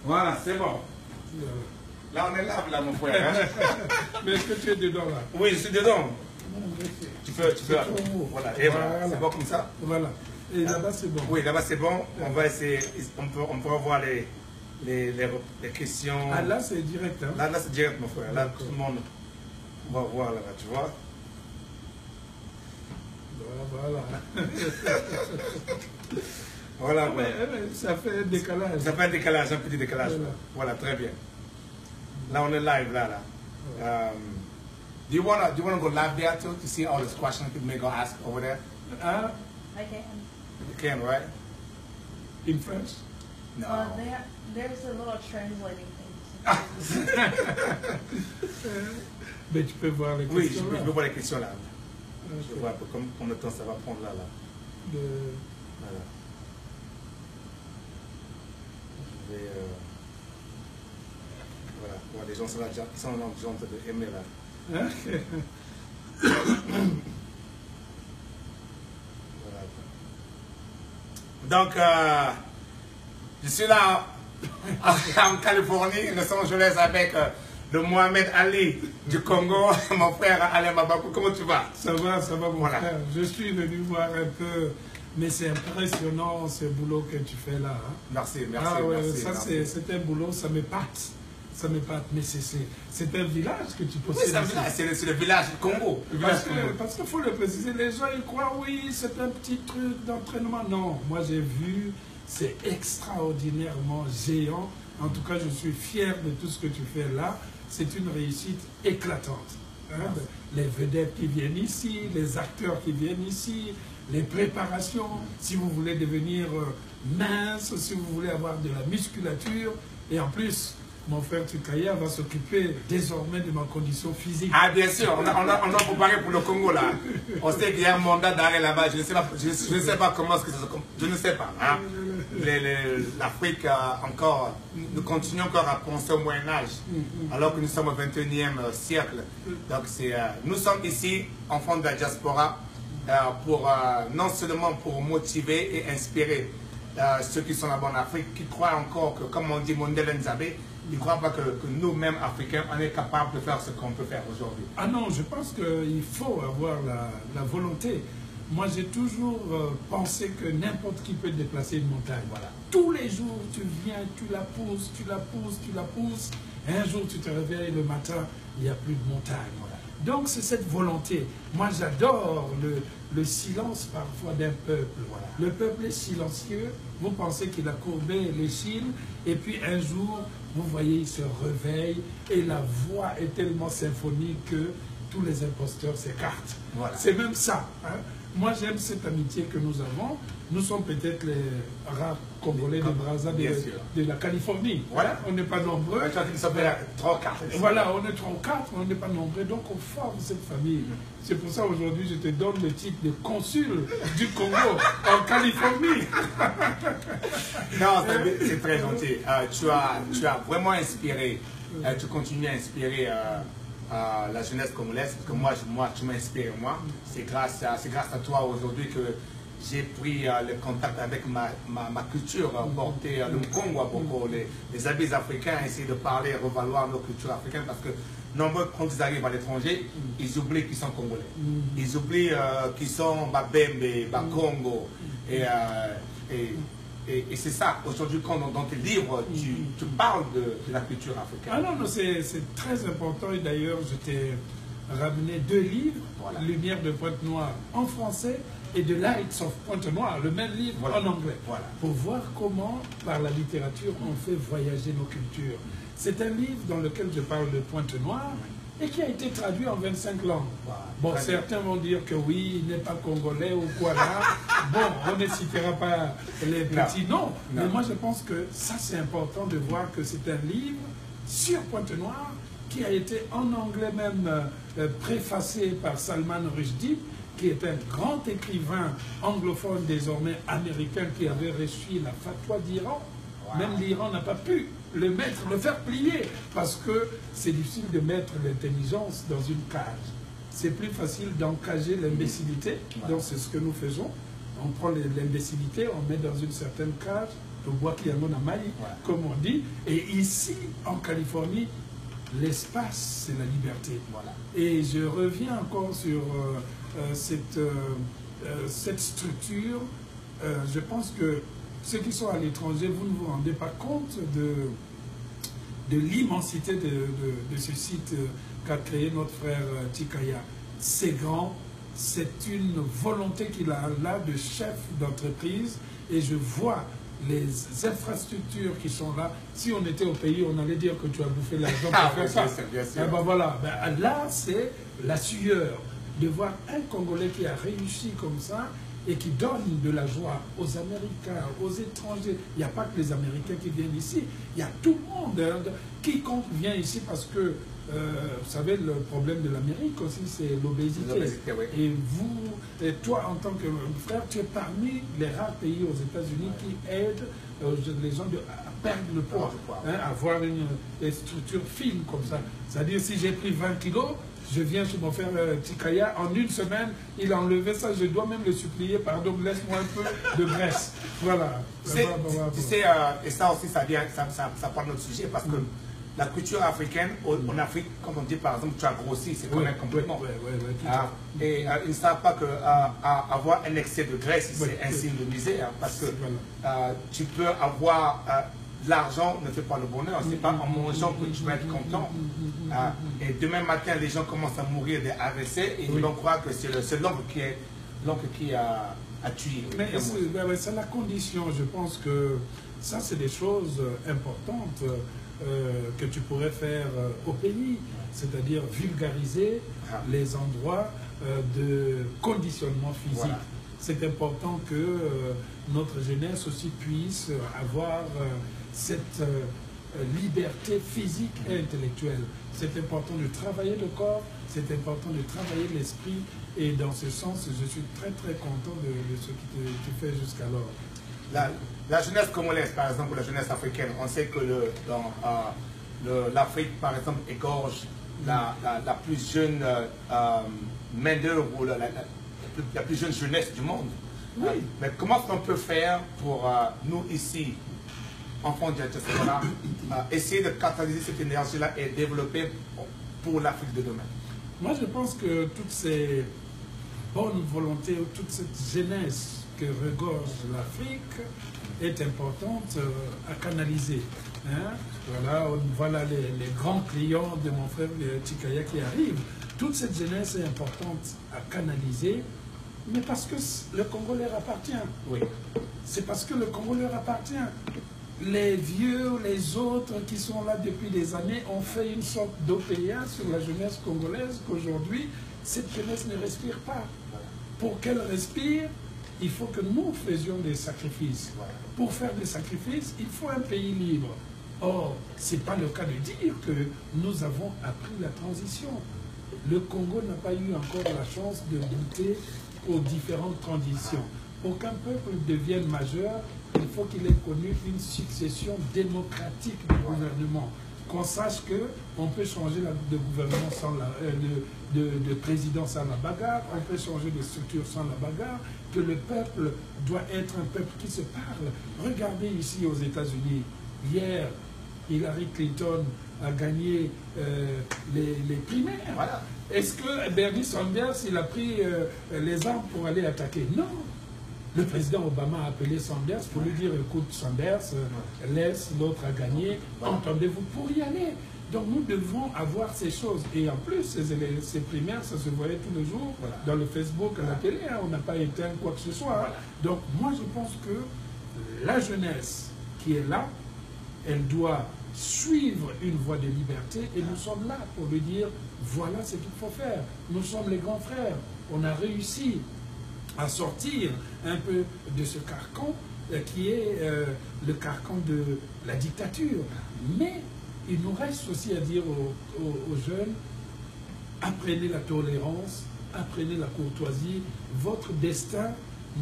Voilà, c'est bon. Là, on est là, mon frère. Hein? Mais est-ce que tu es dedans là? Oui, je suis dedans. Tu peux. Voilà, et voilà. C'est bon comme ça? Voilà. Et là-bas, c'est bon? Oui, là-bas, c'est bon. On va essayer, on peut voir les questions. Ah, là, c'est direct. Hein? Là, c'est direct, mon frère. Là, tout le monde va voir, là, tu vois. Voilà. Voilà. Mais, ça fait un décalage. Ça fait un décalage, un petit décalage. Voilà, très bien. Là, on est live, là. Do you wanna go live there too to see all these questions people may go ask over there? I can. You can, right? In French? No. There's a little translating thing. Mais tu peux voir les questions. Oui, je peux voir les questions là. Okay. Je vois un peu combien de temps ça va prendre là. Voilà. Je vais. Voilà, les gens sont là, ils sont en train de aimer là. Okay. Voilà. Donc, je suis là en Californie, Los Angeles, avec le Mohamed Ali du Congo, mon frère Alain Mabakou. Comment tu vas? Ça va, mon frère. Je suis venu voir un peu, mais c'est impressionnant ce boulot que tu fais là. Hein? Merci. Ah ouais, ça c'est un boulot, ça m'épate. Mais c'est un village que tu possèdes. Oui, c'est le village du Congo. Parce qu'il faut le préciser, les gens ils croient, oui, c'est un petit truc d'entraînement. Non, moi j'ai vu, c'est extraordinairement géant. En tout cas, je suis fier de tout ce que tu fais là. C'est une réussite éclatante. Hein? Les vedettes qui viennent ici, les acteurs qui viennent ici, les préparations, si vous voulez devenir mince, si vous voulez avoir de la musculature, et en plus, mon frère Tukaya va s'occuper désormais de ma condition physique. Ah bien sûr, on a préparé pour le Congo là. On sait qu'il y a un mandat d'arrêt là-bas. Je ne sais pas comment est-ce que ça. Je ne sais pas. Hein? L'Afrique encore, nous continuons encore à penser au Moyen Âge, alors que nous sommes au 21e siècle. Donc nous sommes ici, enfants de la diaspora, non seulement pour motiver et inspirer ceux qui sont là-bas en Afrique, qui croient encore que, comme on dit, Mondele Nzabe, ils ne croient pas que nous-mêmes, Africains, on est capable de faire ce qu'on peut faire aujourd'hui. Ah non, je pense qu'il faut avoir la volonté. Moi, j'ai toujours pensé que n'importe qui peut déplacer une montagne. Voilà. Tous les jours, tu viens, tu la pousses, tu la pousses, tu la pousses. Et un jour, tu te réveilles le matin, il n'y a plus de montagne. Voilà. Donc, c'est cette volonté. Moi, j'adore le silence parfois d'un peuple. Voilà. Le peuple est silencieux. Vous pensez qu'il a courbé l'échine. Et puis, un jour, vous voyez, il se réveille. Et la voix est tellement symphonique que tous les imposteurs s'écartent. Voilà. C'est même ça. Hein? Moi, j'aime cette amitié que nous avons. Nous sommes peut-être les rares Congolais de Brazza de la Californie. Voilà. On n'est pas nombreux. Nous sommes 3 ou 4. Voilà, on est 3 ou 4, on n'est pas nombreux. Donc, on forme cette famille. C'est pour ça, aujourd'hui, je te donne le titre de consul du Congo en Californie. Non, c'est très gentil. Tu as vraiment inspiré, tu continues à inspirer la jeunesse congolaise, parce que moi tu m'as inspiré, moi. C'est grâce à toi aujourd'hui que j'ai pris le contact avec ma culture, porter le Congo à beaucoup, les habits africains, essayer de parler, revaloir nos cultures africaines, parce que nombreux, quand ils arrivent à l'étranger, ils oublient qu'ils sont congolais. Ils oublient qu'ils sont Babembe, Bakongo, et c'est ça, aujourd'hui, quand dans tes livres, tu parles de la culture africaine. Ah non, c'est très important. Et d'ailleurs, je t'ai ramené 2 livres, voilà. Lumière de Pointe-Noire en français et de Lights of Pointe-Noire, le même livre en anglais. Voilà. Pour voir comment, par la littérature, on fait voyager nos cultures. C'est un livre dans lequel je parle de Pointe-Noire et qui a été traduit en 25 langues. Voilà. Bon, certains vont dire que oui, il n'est pas congolais ou quoi là. Bon, on ne citera pas les petits noms. Mais moi, je pense que ça, c'est important de voir que c'est un livre sur Pointe-Noire qui a été en anglais même préfacé par Salman Rushdie, qui est un grand écrivain anglophone désormais américain qui avait reçu la fatwa d'Iran. Wow. Même l'Iran n'a pas pu le faire plier, parce que c'est difficile de mettre l'intelligence dans une cage. C'est plus facile d'encager l'imbécilité, donc c'est ce que nous faisons. On prend l'imbécilité, on met dans une certaine cage, comme on dit. Et ici, en Californie, l'espace, c'est la liberté. Voilà. Et je reviens encore sur cette structure. Je pense que ceux qui sont à l'étranger, vous ne vous rendez pas compte de l'immensité de ce site qu'a créé notre frère Tikaya. C'est grand, c'est une volonté qu'il a là de chef d'entreprise, et je vois les infrastructures qui sont là. Si on était au pays, on allait dire que tu as bouffé l'argent pour faire ça. Bien sûr. Ben voilà. Ben là, c'est la sueur de voir un Congolais qui a réussi comme ça et qui donne de la joie aux Américains, aux étrangers. Il n'y a pas que les Américains qui viennent ici, il y a tout le monde. Hein. Quiconque vient ici parce que, vous savez, le problème de l'Amérique aussi, c'est l'obésité. Oui. Et vous, et toi, en tant que frère, tu es parmi les rares pays aux États-Unis qui aident les gens à perdre le poids, hein, à avoir une structure fine comme ça. C'est-à-dire, si j'ai pris 20 kilos, je viens chez mon frère Tikaya, en une semaine, il a enlevé ça, je dois même le supplier, pardon, laisse-moi un peu de graisse. Voilà. Tu sais, et ça aussi, ça parle de notre sujet, parce que la culture africaine, en Afrique, quand on dit par exemple tu as grossi, c'est quand même complètement. Et ils ne savent pas qu'avoir un excès de graisse, c'est un signe de misère, parce que tu peux avoir... L'argent ne fait pas le bonheur, c'est pas en mangeant que tu vas être content. Et demain matin, les gens commencent à mourir des AVC et ils vont croire que c'est l'oncle qui a tué. Mais c'est la condition, je pense que ça, c'est des choses importantes que tu pourrais faire au pays, c'est-à-dire vulgariser les endroits de conditionnement physique. Voilà. C'est important que notre jeunesse aussi puisse avoir cette liberté physique et intellectuelle. C'est important de travailler le corps, c'est important de travailler l'esprit, et dans ce sens, je suis très très content de ce que tu fais jusqu'alors. La jeunesse congolaise, par exemple, la jeunesse africaine, on sait que l'Afrique, par exemple, égorge la plus jeune main-d'œuvre ou la plus jeune jeunesse du monde. Oui. Mais comment est-ce qu'on peut faire pour nous ici, enfants de diaspora, essayer de catalyser cette énergie-là et développer pour l'Afrique de demain? Moi, je pense que toutes ces bonnes volontés, toute cette jeunesse que regorge l'Afrique est importante à canaliser. Hein? Voilà les grands clients de mon frère Tikaya qui arrivent. Toute cette jeunesse est importante à canaliser, mais parce que le Congo leur appartient. Oui. C'est parce que le Congo leur appartient. Les vieux, les autres qui sont là depuis des années ont fait une sorte d'OPA sur la jeunesse congolaise qu'aujourd'hui, cette jeunesse ne respire pas. Pour qu'elle respire, il faut que nous faisions des sacrifices. Pour faire des sacrifices, il faut un pays libre. Or, ce n'est pas le cas de dire que nous avons appris la transition. Le Congo n'a pas eu encore la chance de goûter aux différentes transitions. Pour qu'un peuple devienne majeur, il faut qu'il ait connu une succession démocratique de gouvernement. Qu'on sache qu'on peut changer de gouvernement sans de président sans la bagarre, on peut changer de structure sans la bagarre, que le peuple doit être un peuple qui se parle. Regardez ici aux États-Unis, hier, Hillary Clinton a gagné les primaires. Voilà. Est-ce que Bernie Sanders, il a pris les armes pour aller attaquer? Non. Le président Obama a appelé Sanders pour lui dire, écoute Sanders, laisse l'autre à gagner, entendez-vous pour y aller. Donc nous devons avoir ces choses. Et en plus, ces primaires, ça se voyait tous les jours dans le Facebook, à la télé, hein, on n'a pas éteint quoi que ce soit. Hein. Donc moi je pense que la jeunesse qui est là, elle doit suivre une voie de liberté, et nous sommes là pour lui dire, voilà ce qu'il faut faire. Nous sommes les grands frères, on a réussi à sortir un peu de ce carcan qui est le carcan de la dictature. Mais il nous reste aussi à dire aux jeunes, apprenez la tolérance, apprenez la courtoisie. Votre destin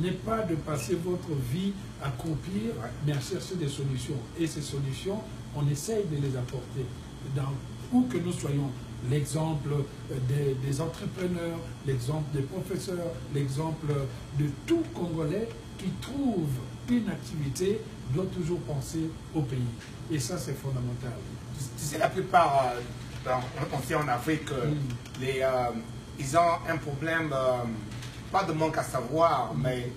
n'est pas de passer votre vie à accomplir, mais à chercher des solutions. Et ces solutions, on essaye de les apporter. Où que nous soyons, l'exemple des entrepreneurs, l'exemple des professeurs, l'exemple de tout Congolais qui trouve une activité doit toujours penser au pays. Et ça, c'est fondamental. Tu sais, la plupart, on sait en Afrique, ils ont un problème, pas de manque à savoir, mais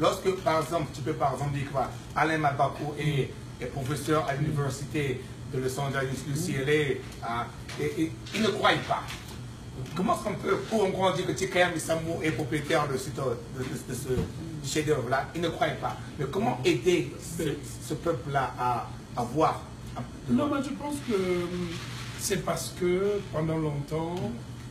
lorsque, par exemple, tu peux par exemple dire que Alain Mabakou est professeur à l'université de Los Angeles, UCLA, et ils ne croient pas. Comment est-ce qu'on peut, pour on dire que Tchekayam Samou est propriétaire de ce chef-d'œuvre-là, ils ne croient pas. Mais comment aider ce peuple-là à voir? Non, mais je pense que c'est parce que pendant longtemps,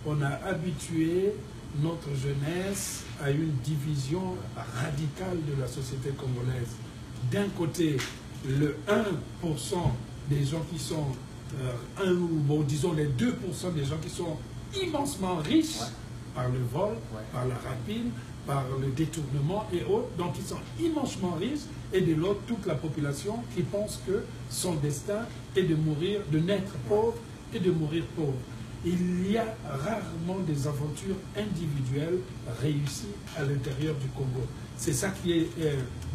on a habitué notre jeunesse à une division radicale de la société congolaise. D'un côté, le 1% des gens qui sont, disons les 2% des gens qui sont immensement riches par le vol, par la rapine, par le détournement et autres, donc ils sont immensement riches, et de l'autre, toute la population qui pense que son destin est de mourir, de naître pauvre et de mourir pauvre. Il y a rarement des aventures individuelles réussies à l'intérieur du Congo. C'est ça qui est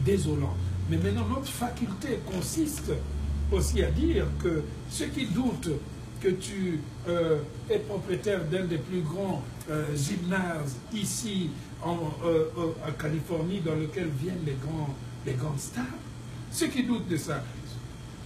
désolant. Mais maintenant, notre faculté consiste aussi à dire que ceux qui doutent que tu es propriétaire d'un des plus grands gymnases ici en Californie, dans lequel viennent les grandes stars, ceux qui doutent de ça,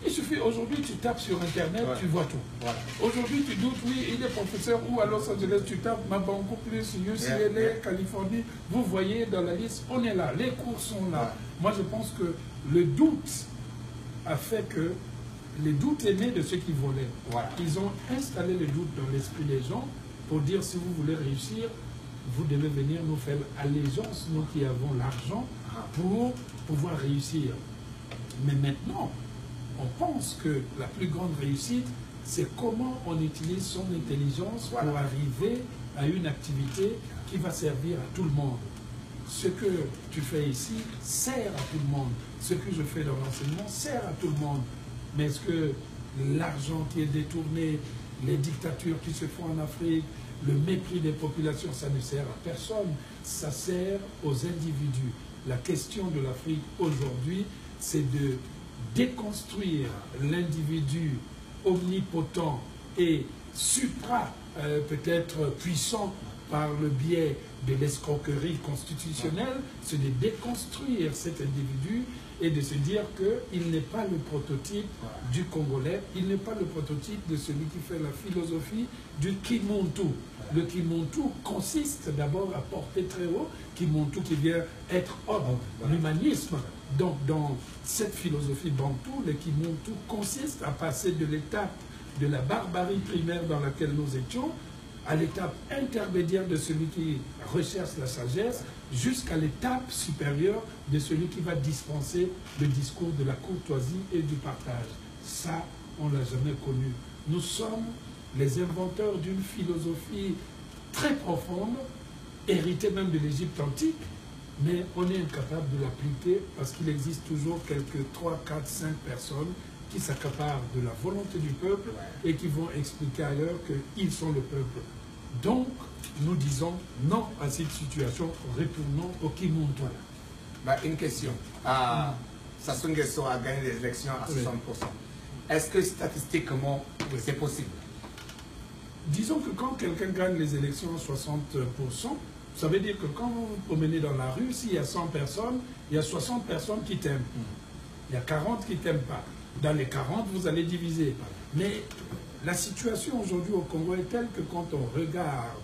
il suffit, aujourd'hui tu tapes sur Internet, tu vois tout. Voilà. Aujourd'hui tu doutes, oui, il est professeur, ou à Los Angeles, tu tapes Mabankou plus, UCLA, Californie, vous voyez dans la liste, on est là, les cours sont là. Moi je pense que le doute a fait que les doutes est né de ceux qui volaient. Voilà. Ils ont installé le doute dans l'esprit des gens pour dire si vous voulez réussir, vous devez venir nous faire allégeance, nous qui avons l'argent, pour pouvoir réussir. Mais maintenant, on pense que la plus grande réussite, c'est comment on utilise son intelligence pour arriver à une activité qui va servir à tout le monde. Ce que tu fais ici sert à tout le monde. Ce que je fais dans l'enseignement sert à tout le monde. Mais est-ce que l'argent qui est détourné, les dictatures qui se font en Afrique, le mépris des populations, ça ne sert à personne. Ça sert aux individus. La question de l'Afrique aujourd'hui, c'est de déconstruire l'individu omnipotent et peut-être puissant par le biais de l'escroquerie constitutionnelle, c'est de déconstruire cet individu et de se dire qu'il n'est pas le prototype du Congolais, il n'est pas le prototype de celui qui fait la philosophie du Kimuntu. Le Kimuntu consiste d'abord à porter très haut, Kimuntu qui vient être homme, l'humanisme. Donc dans cette philosophie bantou, le Kimuntu consiste à passer de l'étape de la barbarie primaire dans laquelle nous étions à l'étape intermédiaire de celui qui recherche la sagesse, jusqu'à l'étape supérieure de celui qui va dispenser le discours de la courtoisie et du partage. Ça, on ne l'a jamais connu. Nous sommes les inventeurs d'une philosophie très profonde, héritée même de l'Égypte antique, mais on est incapable de l'appliquer parce qu'il existe toujours quelques 3, 4, 5 personnes qui s'accaparent de la volonté du peuple et qui vont expliquer ailleurs qu'ils sont le peuple. Donc, nous disons non à cette situation, retournons au Kimuntu. Une question. Sassou Nguesso a gagné les élections à 60%. Est-ce que statistiquement, c'est possible? Disons que quand quelqu'un gagne les élections à 60%, ça veut dire que quand vous vous promenez dans la rue, s'il y a 100 personnes, il y a 60 personnes qui t'aiment. Il y a 40 qui ne t'aiment pas. Dans les 40, vous allez diviser. Mais la situation aujourd'hui au Congo est telle que quand on regarde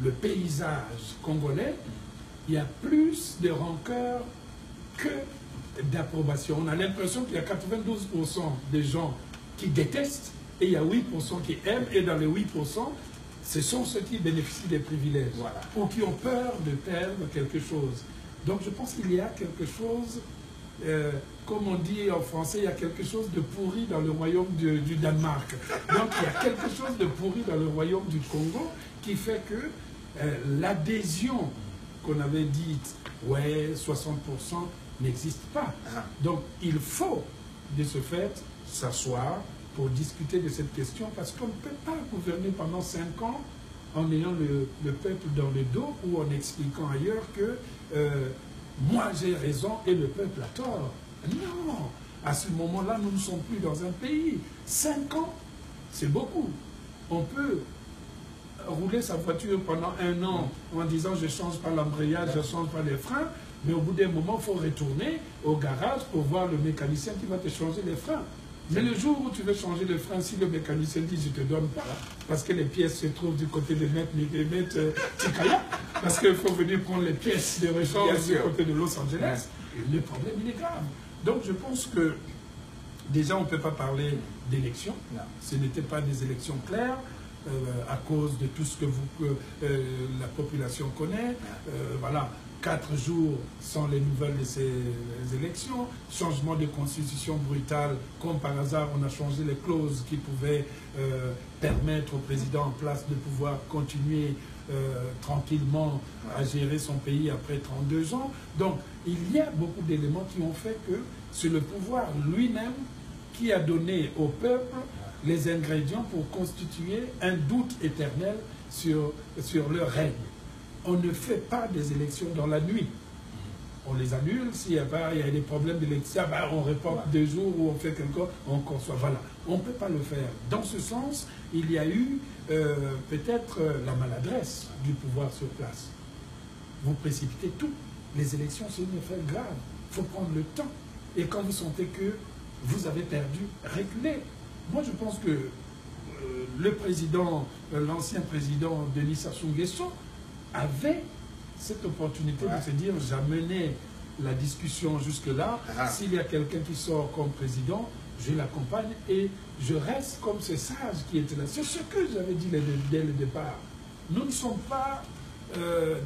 le paysage congolais, il y a plus de rancœur que d'approbation. On a l'impression qu'il y a 92% des gens qui détestent et il y a 8% qui aiment. Et dans les 8%, ce sont ceux qui bénéficient des privilèges ou qui ont peur de perdre quelque chose. Donc je pense qu'il y a quelque chose... comme on dit en français, il y a quelque chose de pourri dans le royaume du Danemark. Donc il y a quelque chose de pourri dans le royaume du Congo qui fait que l'adhésion qu'on avait dite, 60% n'existe pas. Donc il faut de ce fait s'asseoir pour discuter de cette question, parce qu'on ne peut pas gouverner pendant 5 ans en ayant le peuple dans le dos ou en expliquant ailleurs que moi j'ai raison et le peuple a tort. Non, à ce moment-là, nous ne sommes plus dans un pays. 5 ans, c'est beaucoup. On peut rouler sa voiture pendant 1 an en disant je ne change pas l'embrayage, je ne change pas les freins, mais au bout d'un moment, il faut retourner au garage pour voir le mécanicien qui va te changer les freins. Mais le jour où tu veux changer le frein, si le mécanicien dit je ne te donne pas, parce que les pièces se trouvent du côté de Maître Tikaya, parce qu'il faut venir prendre les pièces de rechange du côté de Los Angeles, le problème il est grave. Donc je pense que déjà on ne peut pas parler d'élections, ce n'étaient pas des élections claires, à cause de tout ce que la population connaît, voilà. 4 jours sans les nouvelles de ces élections, changement de constitution brutale, comme par hasard on a changé les clauses qui pouvaient permettre au président en place de pouvoir continuer tranquillement à gérer son pays après 32 ans. Donc il y a beaucoup d'éléments qui ont fait que c'est le pouvoir lui-même qui a donné au peuple les ingrédients pour constituer un doute éternel sur leur règne. On ne fait pas des élections dans la nuit. On les annule. S'il y a des problèmes d'élection, on reporte 2 jours ou on fait quelque chose, on conçoit. Voilà. On ne peut pas le faire. Dans ce sens, il y a eu peut-être la maladresse du pouvoir sur place. Vous précipitez tout. Les élections, c'est une affaire grave. Il faut prendre le temps. Et quand vous sentez que vous avez perdu, reculez. Moi, je pense que le président, l'ancien président Denis Sassou Nguesso, avait cette opportunité de se dire j'amenais la discussion jusque-là, s'il y a quelqu'un qui sort comme président, je l'accompagne et je reste comme ce sage qui était là. C'est ce que j'avais dit dès le départ. Nous ne sommes pas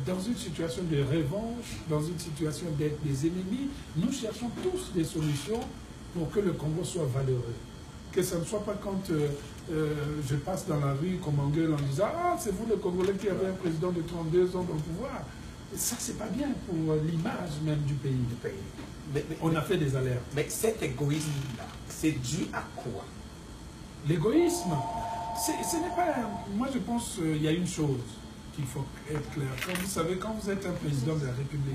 dans une situation de revanche, dans une situation d'être des ennemis. Nous cherchons tous des solutions pour que le Congo soit valeureux. Que ce ne soit pas quand je passe dans la rue comme en gueule en disant « Ah, c'est vous le Congolais qui avez un président de 32 ans dans le pouvoir ». Ça, c'est pas bien pour l'image même du pays. On a fait des alertes. Mais cet égoïsme-là, c'est dû à quoi? L'égoïsme, ce n'est pas... Moi, je pense qu'il y a une chose qu'il faut être clair. Quand vous savez, quand vous êtes un président de la République,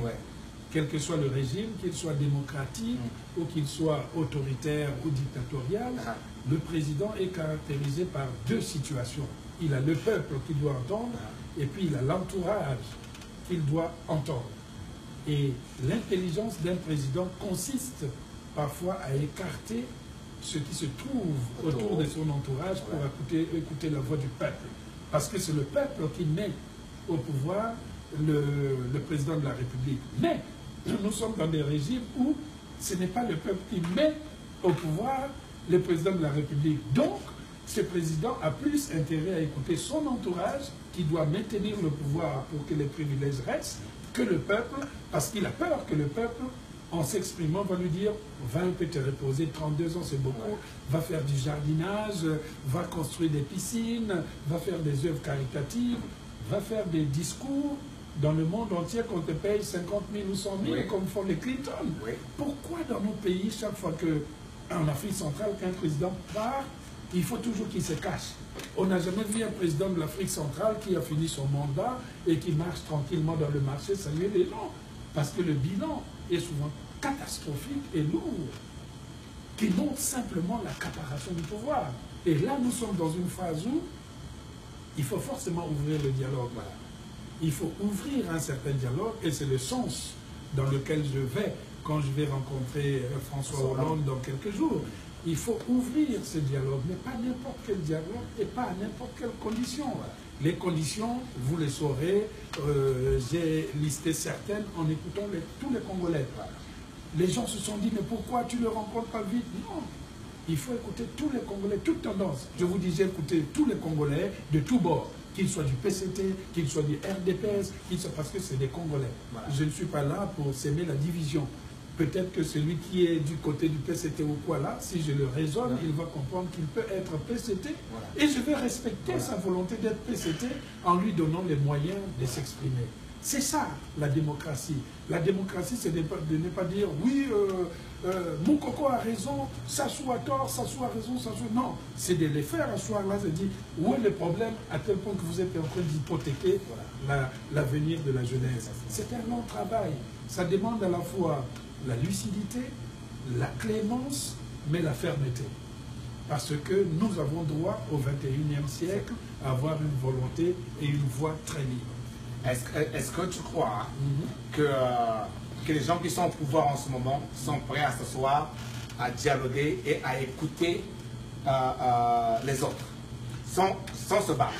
quel que soit le régime, qu'il soit démocratique ou qu'il soit autoritaire ou dictatorial, le président est caractérisé par 2 situations. Il a le peuple qu'il doit entendre et puis il a l'entourage qu'il doit entendre. Et l'intelligence d'un président consiste parfois à écarter ce qui se trouve autour de son entourage pour écouter la voix du peuple. Parce que c'est le peuple qui met au pouvoir le président de la République. Mais nous sommes dans des régimes où ce n'est pas le peuple qui met au pouvoir le président de la République. Donc, ce président a plus intérêt à écouter son entourage qui doit maintenir le pouvoir pour que les privilèges restent que le peuple, parce qu'il a peur que le peuple, en s'exprimant, va lui dire « va un peu te reposer, 32 ans c'est beaucoup, va faire du jardinage, va construire des piscines, va faire des œuvres caritatives, va faire des discours dans le monde entier qu'on te paye 50 000 ou 100 000 comme font les Clinton. Pourquoi dans nos pays, chaque fois qu'en Afrique centrale, qu'un président part, il faut toujours qu'il se cache? On n'a jamais vu un président de l'Afrique centrale qui a fini son mandat et qui marche tranquillement dans le marché saluer les gens. Parce que le bilan est souvent catastrophique et lourd, qui montre simplement l'accaparation du pouvoir. Et là, nous sommes dans une phase où il faut forcément ouvrir le dialogue. Voilà. Il faut ouvrir un certain dialogue et c'est le sens dans lequel je vais quand je vais rencontrer François Hollande dans quelques jours. Il faut ouvrir ce dialogue, mais pas n'importe quel dialogue et pas à n'importe quelle condition. Les conditions, vous les saurez, j'ai listé certaines en écoutant tous les Congolais. Les gens se sont dit, mais pourquoi tu ne le rencontres pas vite? Non, il faut écouter tous les Congolais, toutes tendances. Je vous disais, écoutez tous les Congolais de tous bords, qu'ils soient du PCT, qu'ils soient du RDPS, parce que c'est des Congolais. Voilà. Je ne suis pas là pour s'aimer la division. Peut-être que celui qui est du côté du PCT ou quoi là, si je le raisonne, il va comprendre qu'il peut être PCT et je vais respecter sa volonté d'être PCT en lui donnant les moyens de s'exprimer. C'est ça, la démocratie. La démocratie, c'est de ne pas dire, oui, mon coco a raison, Sassou a tort, Sassou a raison, Sassou... Non, c'est de les faire asseoir là, c'est dire, où est le problème à tel point que vous êtes en train d'hypothéquer l'avenir de la jeunesse. C'est un long travail. Ça demande à la fois la lucidité, la clémence, mais la fermeté. Parce que nous avons droit au XXIe siècle à avoir une volonté et une voix très libre. Est-ce que tu crois que les gens qui sont au pouvoir en ce moment sont prêts à s'asseoir, à dialoguer et à écouter les autres, sans se battre?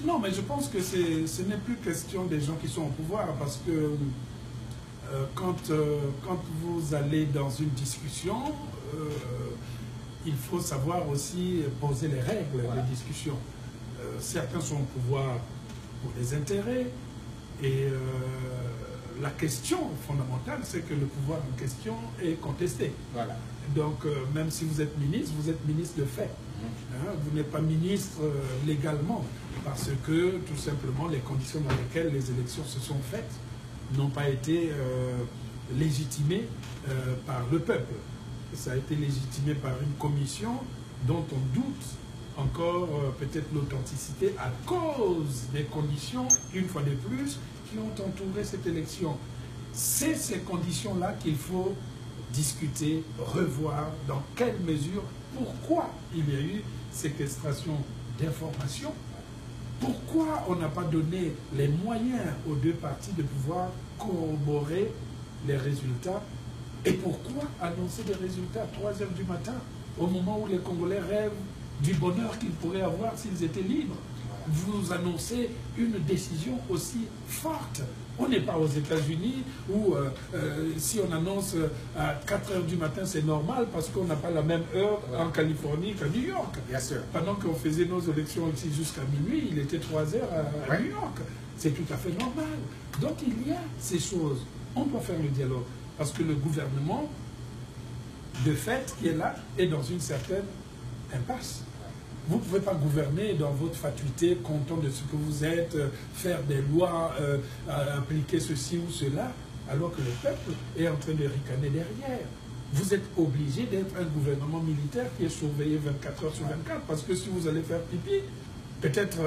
Non, mais je pense que ce n'est plus question des gens qui sont au pouvoir, parce que quand vous allez dans une discussion, il faut savoir aussi poser les règles de discussion. Certains sont au pouvoir pour les intérêts, et la question fondamentale, c'est que le pouvoir en question est contesté. Voilà. Donc, même si vous êtes ministre de fait. Hein, vous n'êtes pas ministre légalement, parce que, tout simplement, les conditions dans lesquelles les élections se sont faites n'ont pas été légitimées par le peuple. Ça a été légitimé par une commission dont on doute encore peut-être l'authenticité à cause des conditions, une fois de plus, qui ont entouré cette élection. C'est ces conditions-là qu'il faut discuter, revoir, dans quelle mesure, pourquoi il y a eu séquestration d'informations, pourquoi on n'a pas donné les moyens aux deux partis de pouvoir corroborer les résultats, et pourquoi annoncer des résultats à 3 h du matin, au moment où les Congolais rêvent du bonheur qu'ils pourraient avoir s'ils étaient libres. Vous annoncez une décision aussi forte. On n'est pas aux États-Unis où si on annonce à 4 h du matin, c'est normal parce qu'on n'a pas la même heure en Californie qu'à New York. Bien sûr. Pendant qu'on faisait nos élections ici jusqu'à minuit, il était 3 h à New York. C'est tout à fait normal. Donc il y a ces choses. On doit faire le dialogue parce que le gouvernement, de fait, qui est là, est dans une certaine impasse. Vous ne pouvez pas gouverner dans votre fatuité, content de ce que vous êtes, faire des lois, appliquer ceci ou cela, alors que le peuple est en train de ricaner derrière. Vous êtes obligé d'être un gouvernement militaire qui est surveillé 24 h sur 24, parce que si vous allez faire pipi, peut-être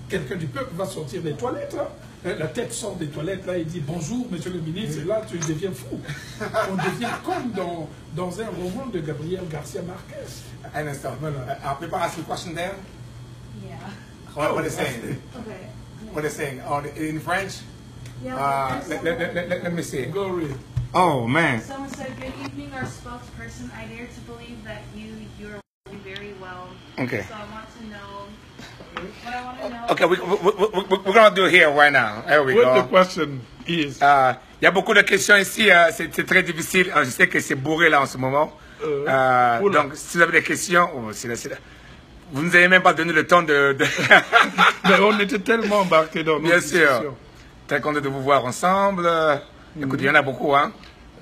quelqu'un du peuple va sortir des toilettes. Hein. La tête sort des toilettes, là, il dit « Bonjour, monsieur le ministre », et là, tu deviens fou. On devient comme dans un roman de Gabriel Garcia Marquez. Un instant. Voilà. People ask you a question there? Yeah. What are they saying? Okay. What are they saying? Oh, in French? Yeah. Let me see. Go read. Oh, man. Someone said, "Good evening, our spokesperson. I dare to believe that you're very well. Okay. So I want to know what I want to know." Okay, we're going to do it here right now. There we What go. the question is? Il y a beaucoup de questions ici. C'est très difficile. Je sais que c'est bourré là en ce moment. Donc, si vous avez des questions, vous ne nous avez même pas donné le temps de... Mais on était tellement embarqués dans nos discussions. Bien sûr. Très content de vous voir ensemble. Écoutez, il y en a beaucoup, hein.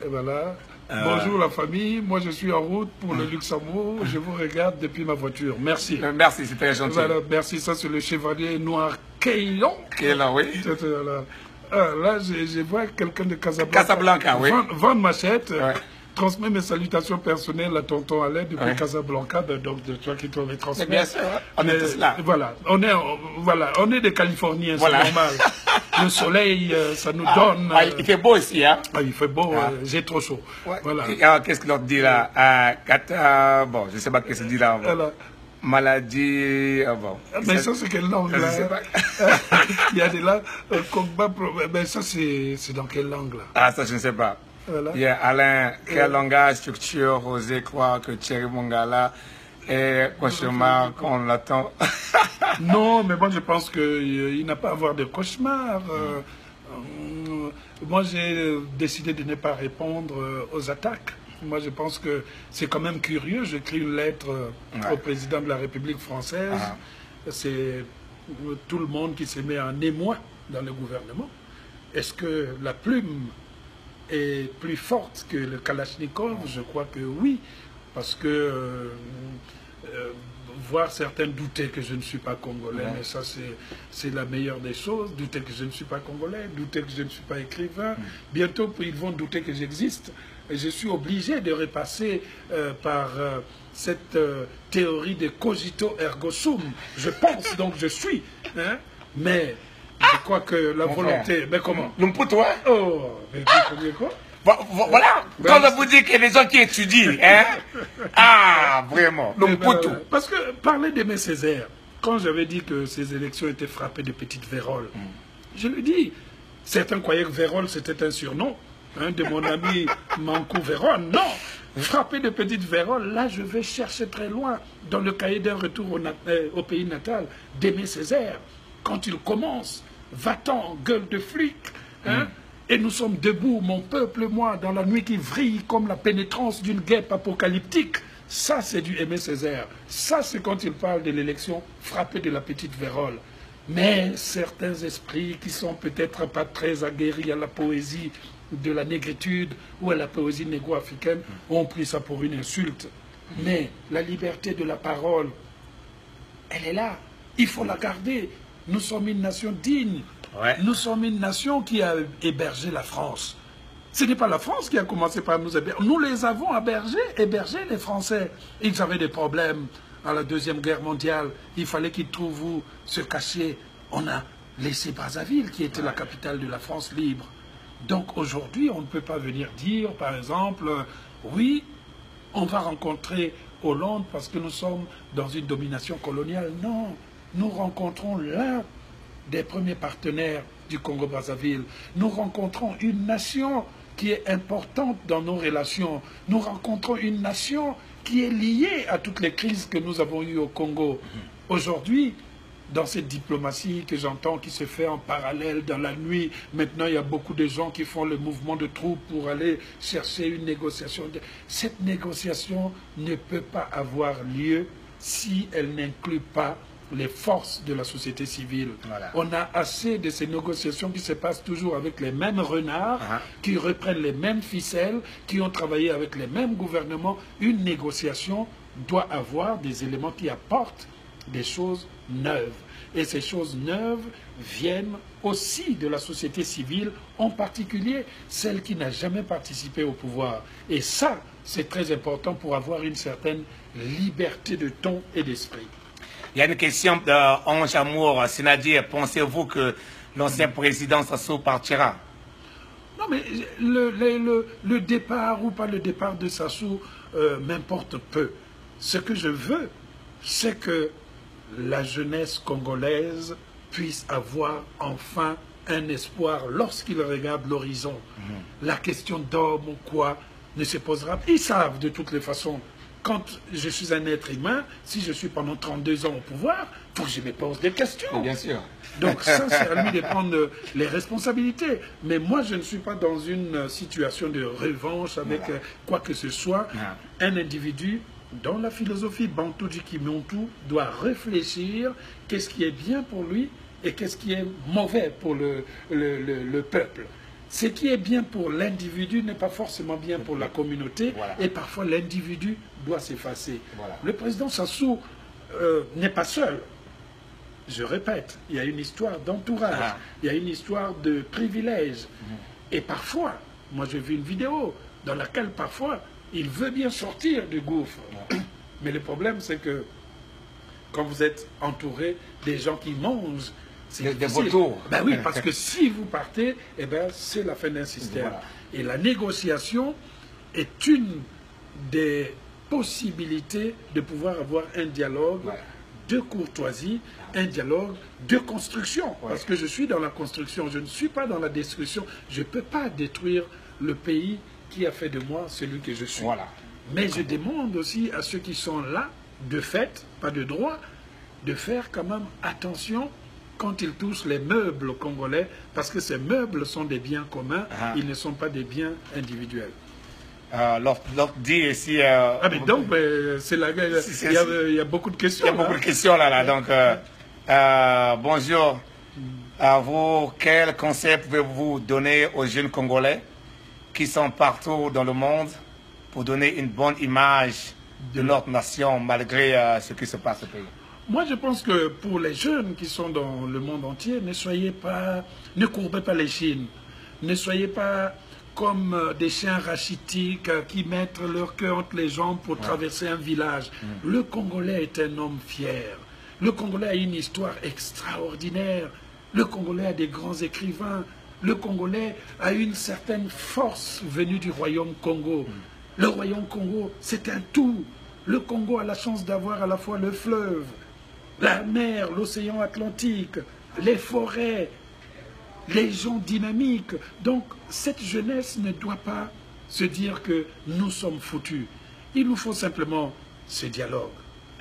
Et voilà. Bonjour la famille, moi je suis en route pour le Luxembourg, je vous regarde depuis ma voiture. Merci. Merci, c'est très gentil. Voilà, merci, ça c'est le chevalier noir Keylon. Keylon, oui. Là, je vois quelqu'un de Casablanca. Casablanca, oui. Van Machette. Ouais. Transmets mes salutations personnelles à tonton Alain depuis Casablanca, donc de toi qui te les transmets. Bien sûr, on est tous là. Voilà, on est des Californiens, c'est normal. Le soleil, ça nous donne... il fait beau ici, hein? Il fait beau, j'ai trop chaud. Ouais. Voilà. Qu'est-ce que l'on dit là? Bon, je ne sais pas ce que ça dit là. Voilà. Maladie... bon. Mais ça, c'est quelle langue là? Je sais pas. Il y a des là, mais ça, c'est dans quelle langue là? Ah, ça, je ne sais pas. Voilà. Yeah, Alain, quel langage, structure, osez croire que Thierry Mongala est cauchemar qu'on l'attend. Non, mais moi je pense qu'il n'a pas à avoir de cauchemar. Moi j'ai décidé de ne pas répondre aux attaques. Moi je pense que c'est quand même curieux. J'écris une lettre au président de la République française. C'est tout le monde qui se met en émoi dans le gouvernement. Est-ce que la plume est plus forte que le Kalachnikov? Je crois que oui, parce que voir certains douter que je ne suis pas congolais, mais ça c'est la meilleure des choses, douter que je ne suis pas congolais, douter que je ne suis pas écrivain. Bientôt ils vont douter que j'existe. Et je suis obligé de repasser par cette théorie de cogito ergo sum. Je pense donc je suis, hein, mais je crois que la volonté... Mais comment? Lumputo, hein? Oh, mais vous quoi? Voilà, quand on vous dit que les gens qui étudient, hein? Ah, vraiment, Lumputo. Parce que parler d'Aimé Césaire, quand j'avais dit que ces élections étaient frappées de petites véroles, je le dis, certains croyaient que Vérole c'était un surnom de mon ami Mankou Vérole. Non, frappé de petites véroles, là je vais chercher très loin dans le cahier d'un retour au pays natal d'Aimé Césaire. Quand il commence, va-t'en, gueule de flic, hein, et nous sommes debout, mon peuple, moi, dans la nuit qui vrille comme la pénétrance d'une guêpe apocalyptique. Ça, c'est du Aimé Césaire. Ça, c'est quand il parle de l'élection frappée de la petite vérole. Mais certains esprits qui sont peut-être pas très aguerris à la poésie de la négritude ou à la poésie négro-africaine ont pris ça pour une insulte. Mais la liberté de la parole, elle est là. Il faut la garder. Nous sommes une nation digne. Ouais. Nous sommes une nation qui a hébergé la France. Ce n'est pas la France qui a commencé par nous héberger. Nous les avons hébergés les Français. Ils avaient des problèmes à la Deuxième Guerre mondiale. Il fallait qu'ils trouvent où se cacher. On a laissé Brazzaville, qui était la capitale de la France libre. Donc aujourd'hui, on ne peut pas venir dire, par exemple, oui, on va rencontrer Hollande parce que nous sommes dans une domination coloniale. Non, nous rencontrons l'un des premiers partenaires du Congo-Brazzaville. Nous rencontrons une nation qui est importante dans nos relations. Nous rencontrons une nation qui est liée à toutes les crises que nous avons eues au Congo. Aujourd'hui, dans cette diplomatie que j'entends qui se fait en parallèle dans la nuit, maintenant il y a beaucoup de gens qui font le mouvement de troupes pour aller chercher une négociation. Cette négociation ne peut pas avoir lieu si elle n'inclut pas les forces de la société civile. Voilà. On a assez de ces négociations qui se passent toujours avec les mêmes renards, qui reprennent les mêmes ficelles, qui ont travaillé avec les mêmes gouvernements. Une négociation doit avoir des éléments qui apportent des choses neuves. Et ces choses neuves viennent aussi de la société civile, en particulier celle qui n'a jamais participé au pouvoir. Et ça, c'est très important pour avoir une certaine liberté de ton et d'esprit. Il y a une question d'Ange Amour, c'est-à-dire, pensez-vous que l'ancien président Sassou partira? Non, mais le départ ou pas le départ de Sassou m'importe peu. Ce que je veux, c'est que la jeunesse congolaise puisse avoir enfin un espoir lorsqu'ils regardent l'horizon. La question d'homme ou quoi ne se posera pas. Ils savent de toutes les façons. Quand je suis un être humain, si je suis pendant 32 ans au pouvoir, il faut que je me pose des questions. Bien sûr. Donc ça, c'est à lui de prendre les responsabilités. Mais moi, je ne suis pas dans une situation de revanche avec quoi que ce soit. Un individu, dans la philosophie Bantou Djikimontou, doit réfléchir qu'est-ce qui est bien pour lui et qu'est-ce qui est mauvais pour le peuple. Ce qui est bien pour l'individu n'est pas forcément bien pour la communauté, et parfois l'individu doit s'effacer. Le président Sassou n'est pas seul. Je répète, il y a une histoire d'entourage, il y a une histoire de privilège. Et parfois, moi j'ai vu une vidéo dans laquelle parfois il veut bien sortir du gouffre. Mais le problème c'est que quand vous êtes entouré des gens qui mangent, des vautours. Ben oui, parce que si vous partez, eh ben, c'est la fin d'un système. Et la négociation est une des possibilités de pouvoir avoir un dialogue de courtoisie, un dialogue de construction. Parce que je suis dans la construction, je ne suis pas dans la destruction. Je ne peux pas détruire le pays qui a fait de moi celui que je suis. Mais je demande aussi à ceux qui sont là, de fait, pas de droit, de faire quand même attention quand ils touchent les meubles congolais, parce que ces meubles sont des biens communs, ils ne sont pas des biens individuels. L'autre dit ici... mais donc, c'est la guerre. Il y a beaucoup de questions. Il y a beaucoup de questions là. Donc, bonjour. Vous, quel conseil pouvez-vous donner aux jeunes Congolais qui sont partout dans le monde pour donner une bonne image de notre nation malgré ce qui se passe au pays? Moi, je pense que pour les jeunes qui sont dans le monde entier, ne courbez pas les chines. Ne soyez pas comme des chiens rachitiques qui mettent leur queue entre les jambes pour traverser un village. Le Congolais est un homme fier. Le Congolais a une histoire extraordinaire. Le Congolais a des grands écrivains. Le Congolais a une certaine force venue du royaume Congo. Le royaume Congo, c'est un tout. Le Congo a la chance d'avoir à la fois le fleuve, la mer, l'océan Atlantique, les forêts, les gens dynamiques. Donc, cette jeunesse ne doit pas se dire que nous sommes foutus. Il nous faut simplement ce dialogue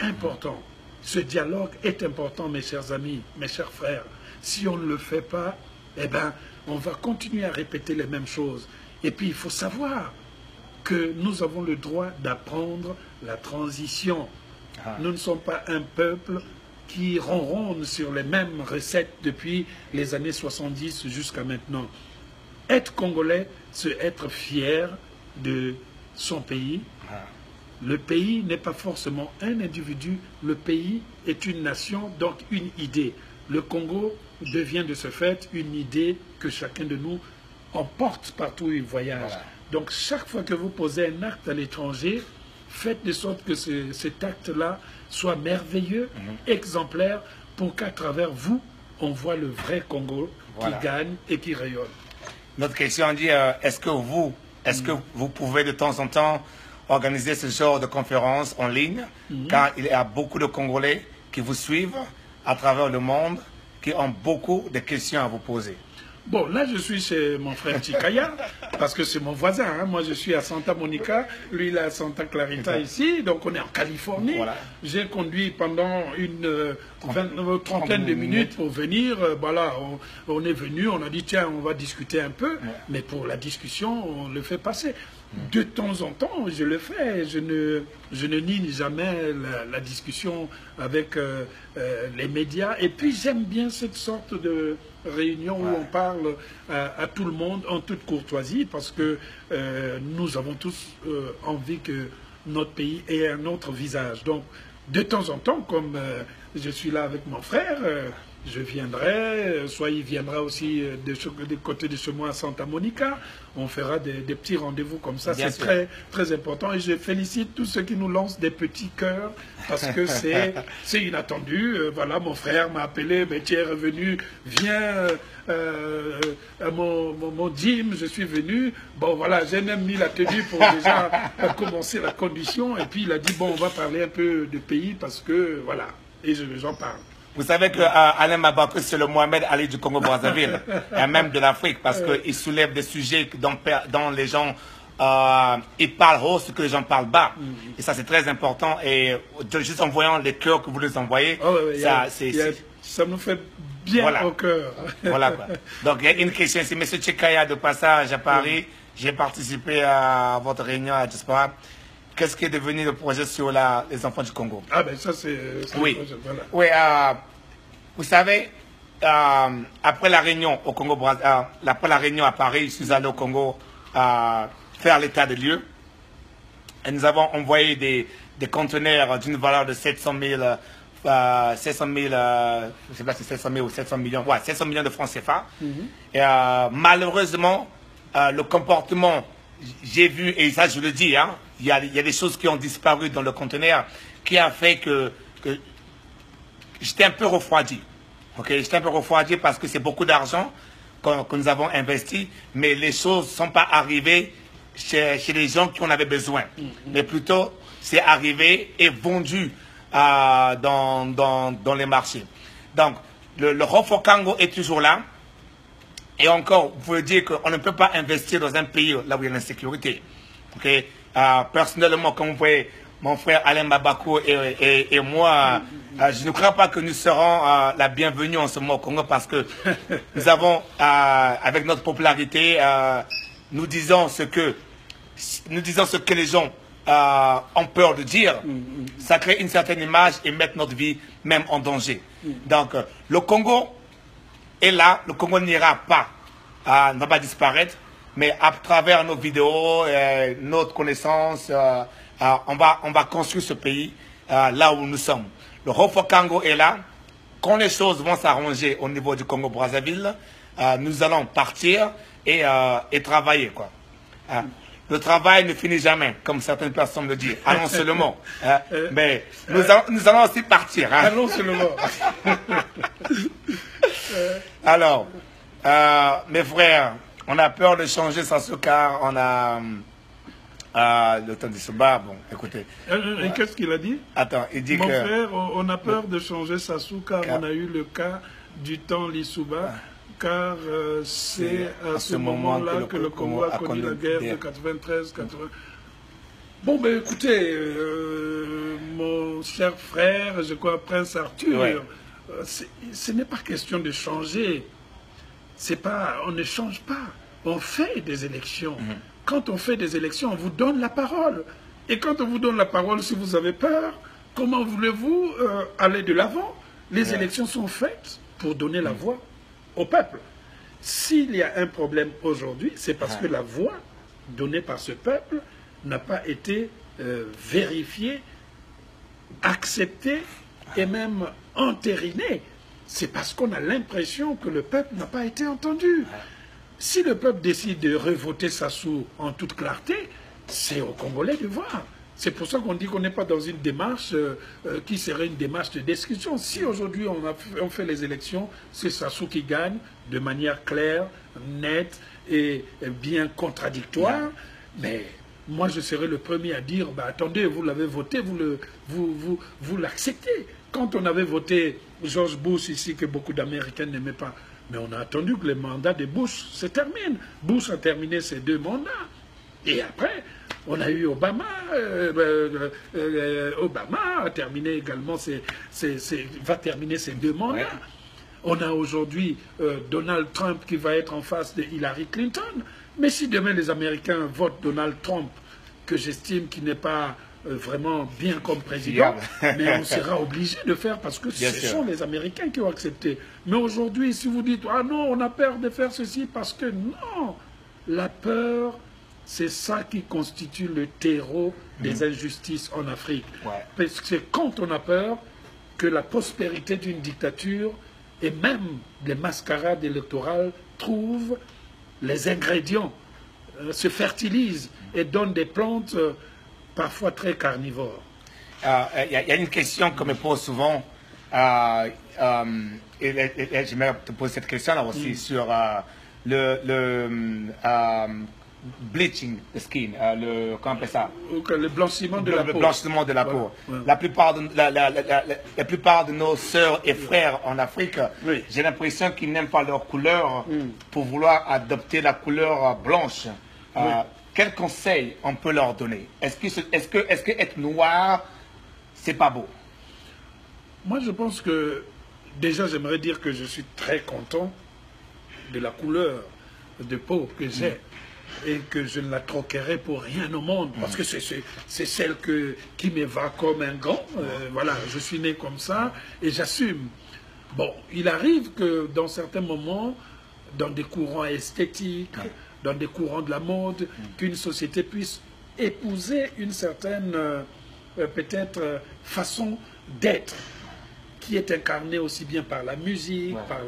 important. Ce dialogue est important, mes chers amis, mes chers frères. Si on ne le fait pas, eh bien, on va continuer à répéter les mêmes choses. Et puis, il faut savoir que nous avons le droit d'apprendre la transition. Nous ne sommes pas un peuple qui ronronne sur les mêmes recettes depuis les années 70 jusqu'à maintenant. Être congolais, c'est être fier de son pays. Le pays n'est pas forcément un individu, le pays est une nation, donc une idée. Le Congo devient de ce fait une idée que chacun de nous emporte partout où il voyage. Donc chaque fois que vous posez un acte à l'étranger, faites de sorte que cet acte-là soit merveilleux, exemplaire, pour qu'à travers vous, on voit le vrai Congo qui gagne et qui rayonne. Notre question dit, est-ce que vous pouvez de temps en temps organiser ce genre de conférence en ligne, car il y a beaucoup de Congolais qui vous suivent à travers le monde, qui ont beaucoup de questions à vous poser? Bon, là, je suis chez mon frère Chikaya, parce que c'est mon voisin. Hein. Moi, je suis à Santa Monica, lui, il est à Santa Clarita ici, donc on est en Californie. J'ai conduit pendant une trentaine de minutes pour venir. Voilà, on est venu, on a dit, tiens, on va discuter un peu, mais pour la discussion, on le fait passer. De temps en temps, je le fais. Je ne nie jamais la discussion avec les médias. Et puis, j'aime bien cette sorte de réunion où on parle à tout le monde en toute courtoisie, parce que nous avons tous envie que notre pays ait un autre visage. Donc, de temps en temps, comme je suis là avec mon frère, je viendrai, soit il viendra aussi du côté de chez moi à Santa Monica. On fera des petits rendez-vous comme ça, c'est très, très important. Et je félicite tous ceux qui nous lancent des petits cœurs, parce que c'est inattendu. Voilà, mon frère m'a appelé, mais tu es revenu, viens à mon gym, je suis venu. Bon, voilà, j'ai même mis la tenue pour déjà commencer la condition. Et puis il a dit, bon, on va parler un peu de pays, parce que, voilà, et j'en parle. Vous savez que Alain Mabakou, c'est le Mohamed Ali du Congo-Brazzaville, et même de l'Afrique, parce qu'il soulève des sujets dont les gens ils parlent haut, ce que les gens parlent bas. Et ça, c'est très important. Et juste en voyant les cœurs que vous les envoyez, ça nous fait bien au cœur. Voilà quoi. Donc, il y a une question ici. Monsieur Chikaya, de passage à Paris, j'ai participé à votre réunion à Diaspora. Qu'est-ce qui est devenu le projet sur les enfants du Congo? Ah ben ça c'est oui. Le projet, voilà. Oui, vous savez, après la réunion au Congo, après la réunion à Paris, je suis allé au Congo faire l'état des lieux. Et nous avons envoyé des conteneurs d'une valeur de 700 000, je ne sais pas si 700 000 ou 700 millions, 700 millions de francs CFA. Et malheureusement, le comportement, j'ai vu, et ça je le dis, hein, il y a des choses qui ont disparu dans le conteneur qui a fait que j'étais un peu refroidi. J'étais un peu refroidi parce que c'est beaucoup d'argent que nous avons investi, mais les choses ne sont pas arrivées chez les gens qui en avaient besoin. Mais plutôt, c'est arrivé et vendu dans les marchés. Donc, le Rofokango est toujours là. Et encore, vous pouvez dire qu'on ne peut pas investir dans un pays là où il y a l'insécurité. Personnellement, comme vous voyez, mon frère Alain Mabakou et moi, je ne crois pas que nous serons la bienvenue en ce moment au Congo, parce que nous avons, avec notre popularité, nous disons ce que les gens ont peur de dire. Ça crée une certaine image et met notre vie même en danger. Donc, le Congo est là, le Congo n'ira pas, ne va pas disparaître, mais à travers nos vidéos, notre connaissance, on va construire ce pays là où nous sommes. Le Hofokango est là. Quand les choses vont s'arranger au niveau du Congo-Brazzaville, nous allons partir et travailler, quoi. Le travail ne finit jamais, comme certaines personnes le disent. Allons seulement. Mais nous allons aussi partir. Allons seulement. Alors, mes frères, on a peur de changer Sasuka. On a le temps de se battre. Bon, écoutez. Et qu'est-ce qu'il a dit? Attends, il dit Mon que... frère, on a peur de changer Sasuka. On a eu le cas du temps Lisuba. Car c'est à ce moment-là que le Congo a connu la guerre de 93-80. Bon, ben écoutez, mon cher frère, je crois, Prince Arthur, ce n'est pas question de changer. On ne change pas. On fait des élections. Quand on fait des élections, on vous donne la parole. Et quand on vous donne la parole, si vous avez peur, comment voulez-vous aller de l'avant? Les élections sont faites pour donner la voix au peuple. S'il y a un problème aujourd'hui, c'est parce que la voix donnée par ce peuple n'a pas été vérifiée, acceptée et même entérinée. C'est parce qu'on a l'impression que le peuple n'a pas été entendu. Si le peuple décide de revoter Sassou en toute clarté, c'est aux Congolais de voir. C'est pour ça qu'on dit qu'on n'est pas dans une démarche qui serait une démarche de discussion. Si aujourd'hui on fait les élections, c'est Sassou qui gagne de manière claire, nette et bien contradictoire. Mais moi je serais le premier à dire, bah, attendez, vous l'avez voté, vous l'acceptez. Quand on avait voté George Bush ici, que beaucoup d'Américains n'aimaient pas, mais on a attendu que le mandat de Bush se termine. Bush a terminé ses 2 mandats. Et après, on a eu Obama. Obama a terminé également va terminer ses 2 mandats. Ouais. On a aujourd'hui Donald Trump qui va être en face de Hillary Clinton. Mais si demain les Américains votent Donald Trump, que j'estime qu'il n'est pas vraiment bien comme président, mais on sera obligé de faire parce que ce sont les Américains qui ont accepté. Mais aujourd'hui, si vous dites, ah non, on a peur de faire ceci, parce que non, la peur... C'est ça qui constitue le terreau des injustices en Afrique. Parce que c'est quand on a peur que la prospérité d'une dictature et même les mascarades électorales trouvent les ingrédients, se fertilisent et donnent des plantes parfois très carnivores. Il y a une question que me pose souvent, et j'aimerais te poser cette question-là aussi, sur bleaching the skin, comment on appelle ça? Le blanchiment de la peau. Le blanchiment de la peau. La plupart de nos sœurs et frères en Afrique, j'ai l'impression qu'ils n'aiment pas leur couleur pour vouloir adopter la couleur blanche. Quel conseil on peut leur donner? Est-ce que être noir, c'est pas beau? Moi, je pense que, déjà, j'aimerais dire que je suis très content de la couleur de peau que j'ai. Et que je ne la troquerai pour rien au monde, parce que c'est celle qui me va comme un grand. Voilà, je suis né comme ça et j'assume. Bon, il arrive que dans certains moments, dans des courants esthétiques, dans des courants de la mode, qu'une société puisse épouser une certaine, peut-être, façon d'être, qui est incarné aussi bien par la musique, par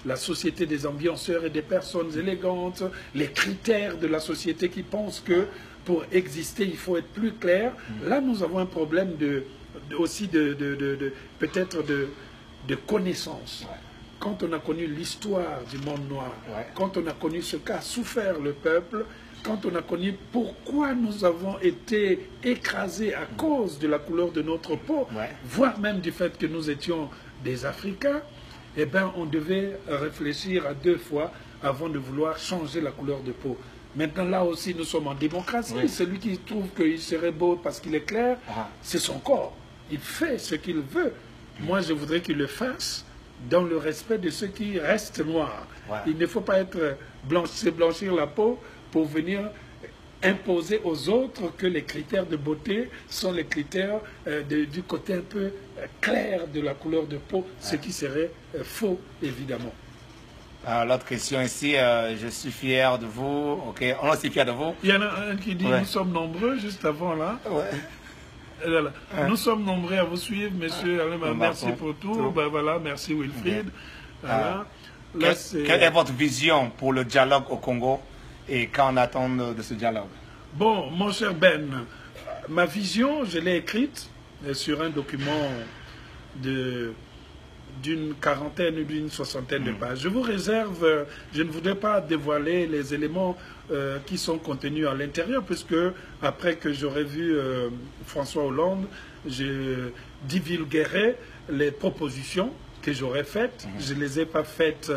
la société des ambianceurs et des personnes élégantes, les critères de la société qui pensent que pour exister, il faut être plus clair. Là, nous avons un problème aussi peut-être de connaissance. Quand on a connu l'histoire du monde noir, quand on a connu ce qu'a souffert le peuple, quand on a connu pourquoi nous avons été écrasés à cause de la couleur de notre peau, voire même du fait que nous étions des Africains, eh bien, on devait réfléchir à 2 fois avant de vouloir changer la couleur de peau. Maintenant, là aussi, nous sommes en démocratie. Celui qui trouve qu'il serait beau parce qu'il est clair, c'est son corps. Il fait ce qu'il veut. Moi, je voudrais qu'il le fasse dans le respect de ceux qui restent noirs. Il ne faut pas être se blanchir la peau pour venir imposer aux autres que les critères de beauté sont les critères du côté un peu clair de la couleur de peau, ce qui serait faux, évidemment. L'autre question ici, je suis fier de vous. Ok, on est aussi fier de vous. Il y en a un qui dit nous sommes nombreux juste avant là. Nous sommes nombreux à vous suivre, monsieur. Merci pour tout. Ben, voilà, merci Wilfried. Voilà. Quelle est votre vision pour le dialogue au Congo et quand on attend de ce dialogue? Bon, mon cher Ben, ma vision, je l'ai écrite sur un document d'une quarantaine ou d'une soixantaine de pages. Je vous réserve, je ne voudrais pas dévoiler les éléments qui sont contenus à l'intérieur, puisque après que j'aurais vu François Hollande, je divulguerai les propositions que j'aurais faites. Je ne les ai pas faites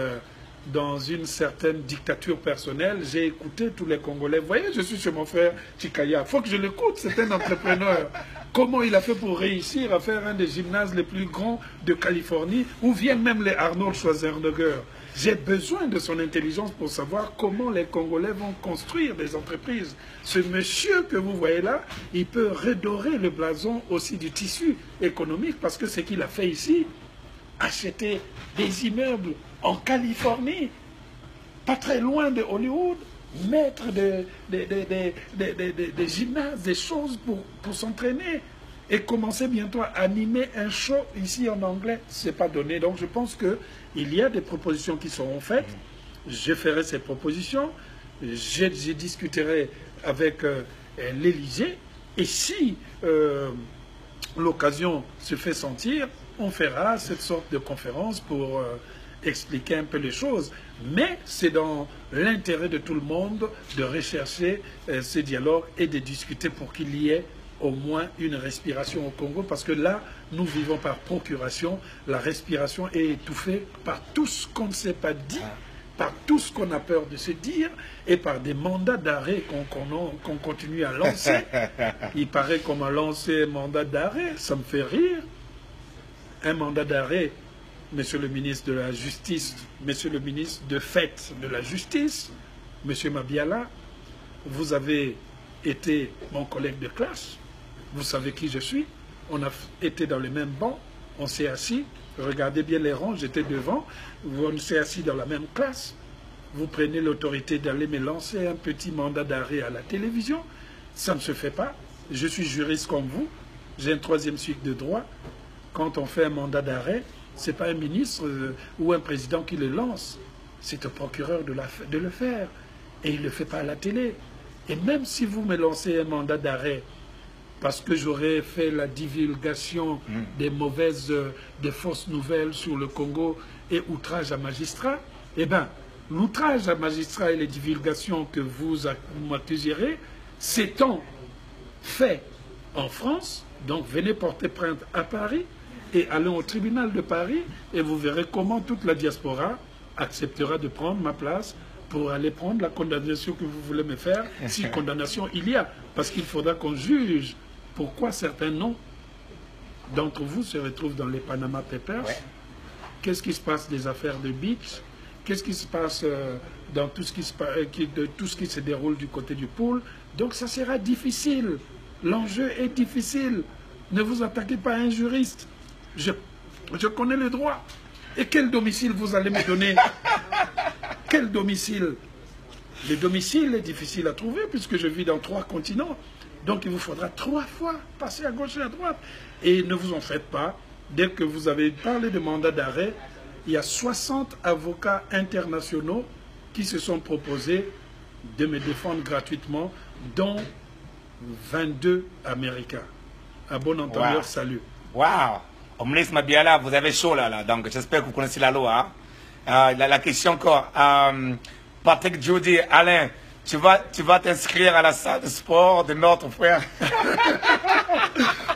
dans une certaine dictature personnelle. J'ai écouté tous les Congolais. Vous voyez, je suis chez mon frère Chikaya. Il faut que je l'écoute, c'est un entrepreneur. Comment il a fait pour réussir à faire un des gymnases les plus grands de Californie, où viennent même les Arnold Schwarzenegger. J'ai besoin de son intelligence pour savoir comment les Congolais vont construire des entreprises. Ce monsieur que vous voyez là, il peut redorer le blason aussi du tissu économique, parce que ce qu'il a fait ici, acheter des immeubles en Californie, pas très loin de Hollywood, mettre des gymnases, des choses pour s'entraîner et commencer bientôt à animer un show ici en anglais. Ce n'est pas donné. Donc je pense qu'il y a des propositions qui seront faites. Je ferai ces propositions. Je discuterai avec l'Élysée. Et si l'occasion se fait sentir, on fera cette sorte de conférence pour expliquer un peu les choses. Mais c'est dans l'intérêt de tout le monde de rechercher ce dialogue et de discuter pour qu'il y ait au moins une respiration au Congo, parce que là, nous vivons par procuration. La respiration est étouffée par tout ce qu'on ne s'est pas dit, par tout ce qu'on a peur de se dire, et par des mandats d'arrêt qu'on continue à lancer. Il paraît qu'on m'a lancé un mandat d'arrêt, ça me fait rire. Un mandat d'arrêt, monsieur le ministre de la Justice, monsieur le ministre de fait de la Justice, monsieur Mabiala, vous avez été mon collègue de classe, vous savez qui je suis, on a été dans les mêmes bancs, on s'est assis, regardez bien les rangs, j'étais devant, on s'est assis dans la même classe, vous prenez l'autorité d'aller me lancer un petit mandat d'arrêt à la télévision, ça ne se fait pas, je suis juriste comme vous, j'ai un 3e cycle de droit. Quand on fait un mandat d'arrêt, ce n'est pas un ministre ou un président qui le lance, c'est au procureur de le faire. Et il ne le fait pas à la télé. Et même si vous me lancez un mandat d'arrêt, parce que j'aurais fait la divulgation des des fausses nouvelles sur le Congo et outrage à magistrat, eh bien, l'outrage à magistrat et les divulgations que vous m'accuserez, s'étant fait en France, donc venez porter plainte à Paris, et allons au tribunal de Paris et vous verrez comment toute la diaspora acceptera de prendre ma place pour aller prendre la condamnation que vous voulez me faire, si condamnation il y a. Parce qu'il faudra qu'on juge pourquoi certains noms d'entre vous se retrouvent dans les Panama Papers. Qu'est-ce qui se passe des affaires de Beach? Qu'est-ce qui se passe dans tout ce qui se déroule du côté du pôle? Donc ça sera difficile. L'enjeu est difficile. Ne vous attaquez pas à un juriste. Je connais le droit. Et quel domicile vous allez me donner? Quel domicile? Le domicile est difficile à trouver puisque je vis dans 3 continents. Donc il vous faudra 3 fois passer à gauche et à droite. Et ne vous en faites pas. Dès que vous avez parlé de mandat d'arrêt, il y a 60 avocats internationaux qui se sont proposés de me défendre gratuitement, dont 22 Américains. À bon entendeur, salut. Waouh! Au ministre Mabiala, vous avez chaud là, donc j'espère que vous connaissez la loi. Hein? La question encore. Patrick Judy, Alain, tu vas t'inscrire à la salle de sport de notre frère.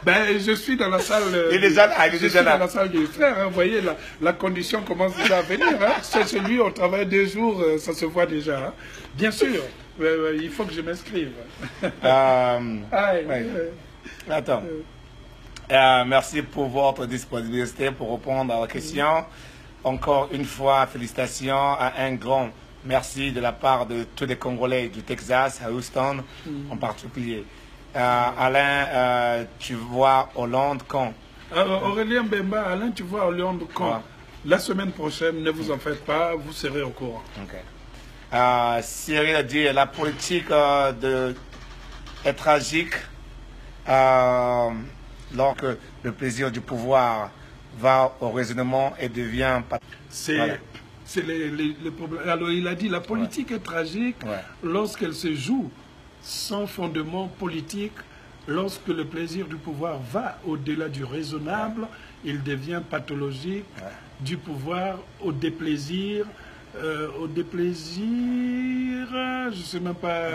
Ben, je suis dans la salle. Il est déjà là. Je suis dans la salle du frère. Hein. Vous voyez, la condition commence déjà à venir. Hein. C'est celui, on travaille 2 jours, ça se voit déjà. Hein. Bien sûr, il faut que je m'inscrive. Attends. Merci pour votre disponibilité pour répondre à la question. Encore une fois, félicitations à un grand merci de la part de tous les Congolais du Texas, à Houston en particulier. Alain, tu vois Hollande quand? Aurélien Bemba, Alain, tu vois Hollande quand? La semaine prochaine, ne vous en faites pas, vous serez au courant. Cyril a dit la politique est tragique lorsque le plaisir du pouvoir va au raisonnement et devient... C'est les problèmes. Alors il a dit la politique est tragique lorsqu'elle se joue sans fondement politique, lorsque le plaisir du pouvoir va au-delà du raisonnable, il devient pathologique, du pouvoir au déplaisir, je ne sais même pas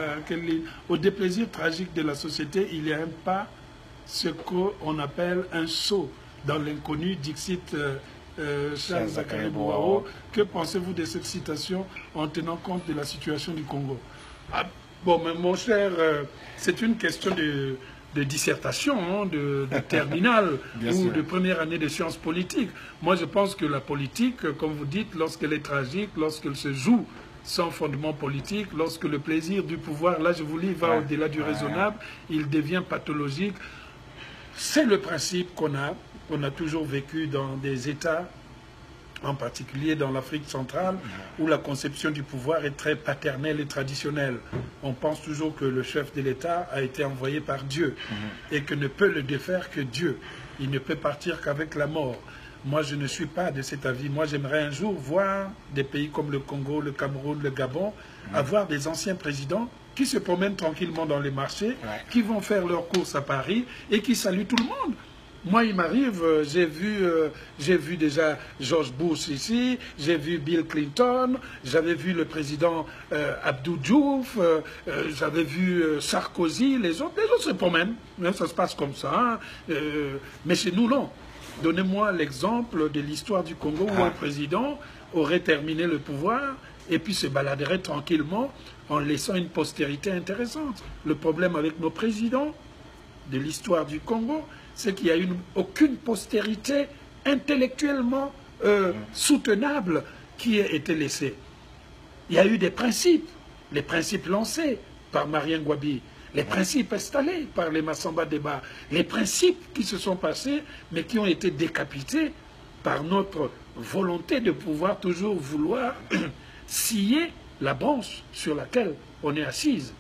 au déplaisir tragique de la société, il y a un pas, ce qu'on appelle un saut dans l'inconnu, dixit Charles Zachary Bouao. Que pensez-vous de cette citation en tenant compte de la situation du Congo? Bon, mais mon cher, c'est une question de dissertation, hein, de terminale ou de première année de sciences politiques. Moi, je pense que la politique, comme vous dites, lorsqu'elle est tragique, lorsqu'elle se joue sans fondement politique, lorsque le plaisir du pouvoir, là je vous lis, va au-delà du raisonnable, il devient pathologique. C'est le principe qu'on a toujours vécu dans des États, en particulier dans l'Afrique centrale, où la conception du pouvoir est très paternelle et traditionnelle. On pense toujours que le chef de l'État a été envoyé par Dieu et que ne peut le défaire que Dieu. Il ne peut partir qu'avec la mort. Moi, je ne suis pas de cet avis. Moi, j'aimerais un jour voir des pays comme le Congo, le Cameroun, le Gabon, avoir des anciens présidents qui se promènent tranquillement dans les marchés, qui vont faire leurs courses à Paris et qui saluent tout le monde. Moi, il m'arrive, j'ai vu déjà George Bush ici, j'ai vu Bill Clinton, j'avais vu le président Abdou Diouf, j'avais vu Sarkozy, les autres se promènent, ça se passe comme ça. Mais chez nous, non. Donnez-moi l'exemple de l'histoire du Congo où un président aurait terminé le pouvoir et puis se baladerait tranquillement en laissant une postérité intéressante. Le problème avec nos présidents de l'histoire du Congo, c'est qu'il n'y a aucune postérité intellectuellement soutenable qui ait été laissée. Il y a eu des principes, les principes lancés par Marien Ngouabi, les principes installés par les Massamba Débat, les principes qui se sont passés, mais qui ont été décapités par notre volonté de pouvoir toujours vouloir scier la branche sur laquelle on est assis.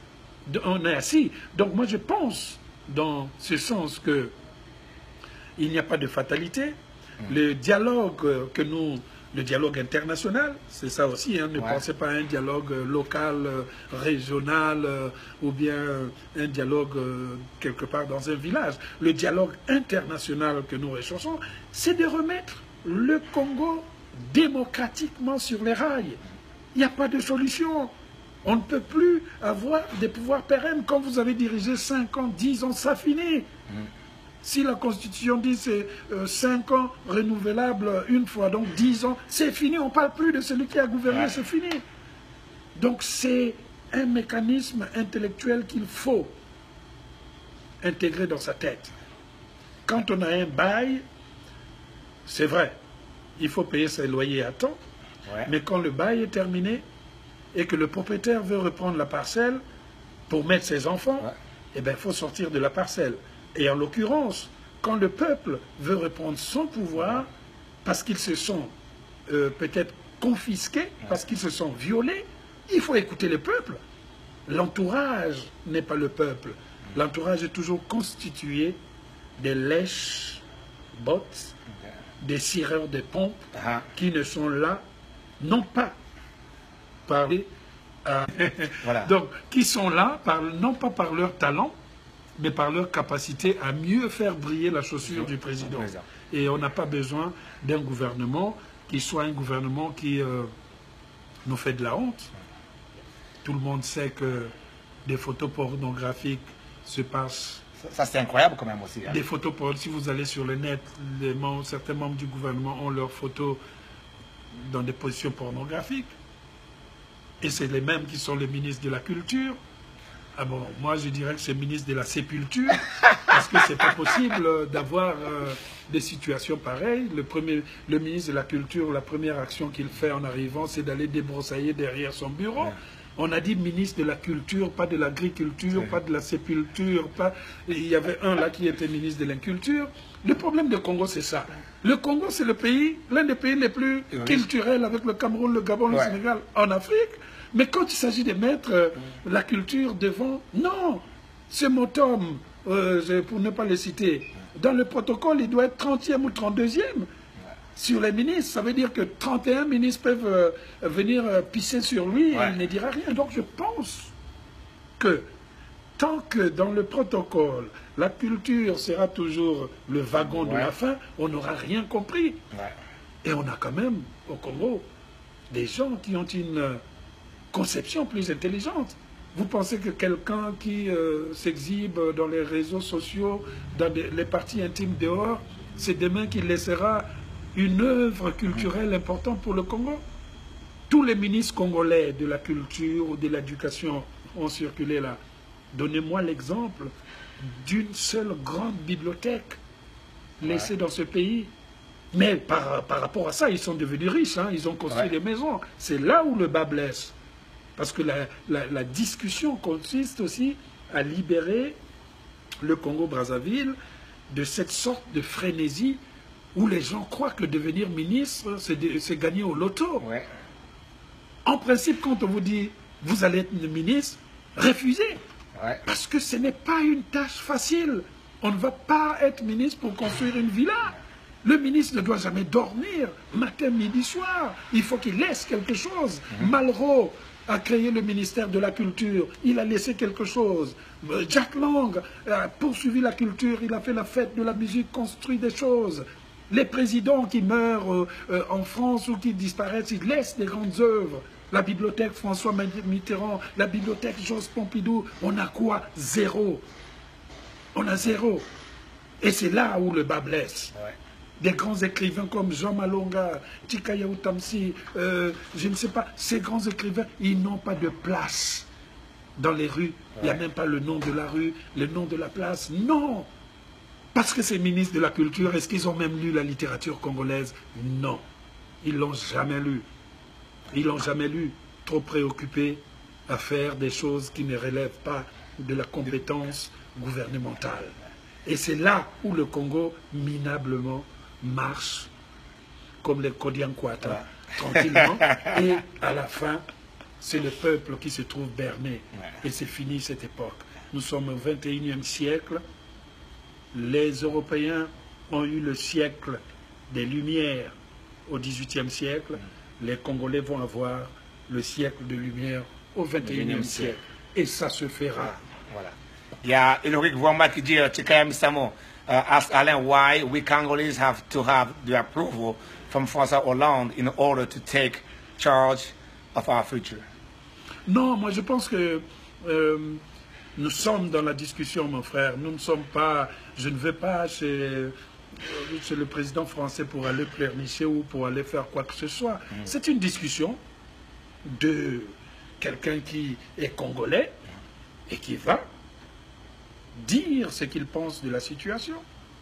Donc moi je pense dans ce sens que il n'y a pas de fatalité. Le dialogue le dialogue international, c'est ça aussi, hein, ne pensez pas à un dialogue local, régional, ou bien un dialogue quelque part dans un village. Le dialogue international que nous recherchons, c'est de remettre le Congo démocratiquement sur les rails. Il n'y a pas de solution. On ne peut plus avoir des pouvoirs pérennes. Quand vous avez dirigé 5 ans, 10 ans, ça finit. Si la Constitution dit c'est 5 ans renouvelables une fois, donc 10 ans, c'est fini, on ne parle plus de celui qui a gouverné, c'est fini. Donc c'est un mécanisme intellectuel qu'il faut intégrer dans sa tête. Quand on a un bail, c'est vrai, il faut payer ses loyers à temps, mais quand le bail est terminé et que le propriétaire veut reprendre la parcelle pour mettre ses enfants, eh bien, il faut sortir de la parcelle. Et en l'occurrence, quand le peuple veut reprendre son pouvoir, parce qu'ils se sont peut-être confisqués, parce qu'ils se sont violés, il faut écouter le peuple. L'entourage n'est pas le peuple. L'entourage est toujours constitué des lèches-bottes, des cireurs de pompes, qui ne sont là, non pas par donc, qui sont là, non pas par leur talent, mais par leur capacité à mieux faire briller la chaussure du président. Et on n'a pas besoin d'un gouvernement qui soit un gouvernement qui nous fait de la honte. Tout le monde sait que des photos pornographiques se passent. Ça c'est incroyable quand même aussi. Hein. Des photos pornographiques, si vous allez sur le net, certains membres du gouvernement ont leurs photos dans des positions pornographiques. Et c'est les mêmes qui sont les ministres de la Culture. Ah bon, moi je dirais que c'est ministre de la Sépulture, parce que c'est pas possible d'avoir des situations pareilles. Le ministre de la Culture, la première action qu'il fait en arrivant, c'est d'aller débroussailler derrière son bureau. On a dit ministre de la culture, pas de l'agriculture, pas de la sépulture, pas... Il y avait un là qui était ministre de l'inculture. Le problème du Congo, c'est ça. Le Congo, c'est le pays, l'un des pays les plus culturels avec le Cameroun, le Gabon, le Sénégal en Afrique. Mais quand il s'agit de mettre la culture devant, non. Ce motom, pour ne pas le citer, dans le protocole, il doit être 30e ou 32e. Sur les ministres, ça veut dire que 31 ministres peuvent venir pisser sur lui et il ne dira rien. Donc je pense que tant que dans le protocole, la culture sera toujours le wagon de la fin, on n'aura rien compris. Et on a quand même, au Congo, des gens qui ont une conception plus intelligente. Vous pensez que quelqu'un qui s'exhibe dans les réseaux sociaux, dans les parties intimes dehors, c'est demain qu'il laissera une œuvre culturelle importante pour le Congo? Tous les ministres congolais de la culture ou de l'éducation ont circulé là. Donnez-moi l'exemple d'une seule grande bibliothèque laissée dans ce pays. Mais par rapport à ça, ils sont devenus riches, hein, ils ont construit des maisons. C'est là où le bas blesse. Parce que la discussion consiste aussi à libérer le Congo-Brazzaville de cette sorte de frénésie où les gens croient que devenir ministre, c'est gagner au loto. En principe, quand on vous dit « vous allez être ministre », refusez. Parce que ce n'est pas une tâche facile. On ne va pas être ministre pour construire une villa. Le ministre ne doit jamais dormir, matin, midi, soir. Il faut qu'il laisse quelque chose. Malraux a créé le ministère de la Culture. Il a laissé quelque chose. Jack Lang a poursuivi la culture. Il a fait la fête de la musique, construit des choses. Les présidents qui meurent en France ou qui disparaissent, ils laissent des grandes œuvres. La bibliothèque François Mitterrand, la bibliothèque Georges Pompidou, on a quoi? Zéro. On a zéro. Et c'est là où le bas blesse. Des grands écrivains comme Jean Malonga, Tikaya Utamsi, je ne sais pas, ces grands écrivains, ils n'ont pas de place dans les rues. Il n'y a même pas le nom de la rue, le nom de la place. Non. Parce que ces ministres de la culture, est-ce qu'ils ont même lu la littérature congolaise? Non. Ils ne l'ont jamais lu. Ils ne l'ont jamais lu. Trop préoccupés à faire des choses qui ne relèvent pas de la compétence gouvernementale. Et c'est là où le Congo, minablement, marche comme les Kodiankwata, tranquillement. Et à la fin, c'est le peuple qui se trouve berné. Et c'est fini cette époque. Nous sommes au 21e siècle. Les Européens ont eu le siècle des Lumières au XVIIIe siècle. Les Congolais vont avoir le siècle de Lumière au XXIe siècle. Et ça se fera. Voilà. Il y a Ulrich Wamba qui dit Tikaya Misamo ask Alain why we Congolese have to have the approval from François Hollande in order to take charge of our future. Non, moi je pense que nous sommes dans la discussion, mon frère. Nous ne sommes pas... Je ne vais pas chez le président français pour aller pleurnicher ou pour aller faire quoi que ce soit. C'est une discussion de quelqu'un qui est congolais et qui va dire ce qu'il pense de la situation,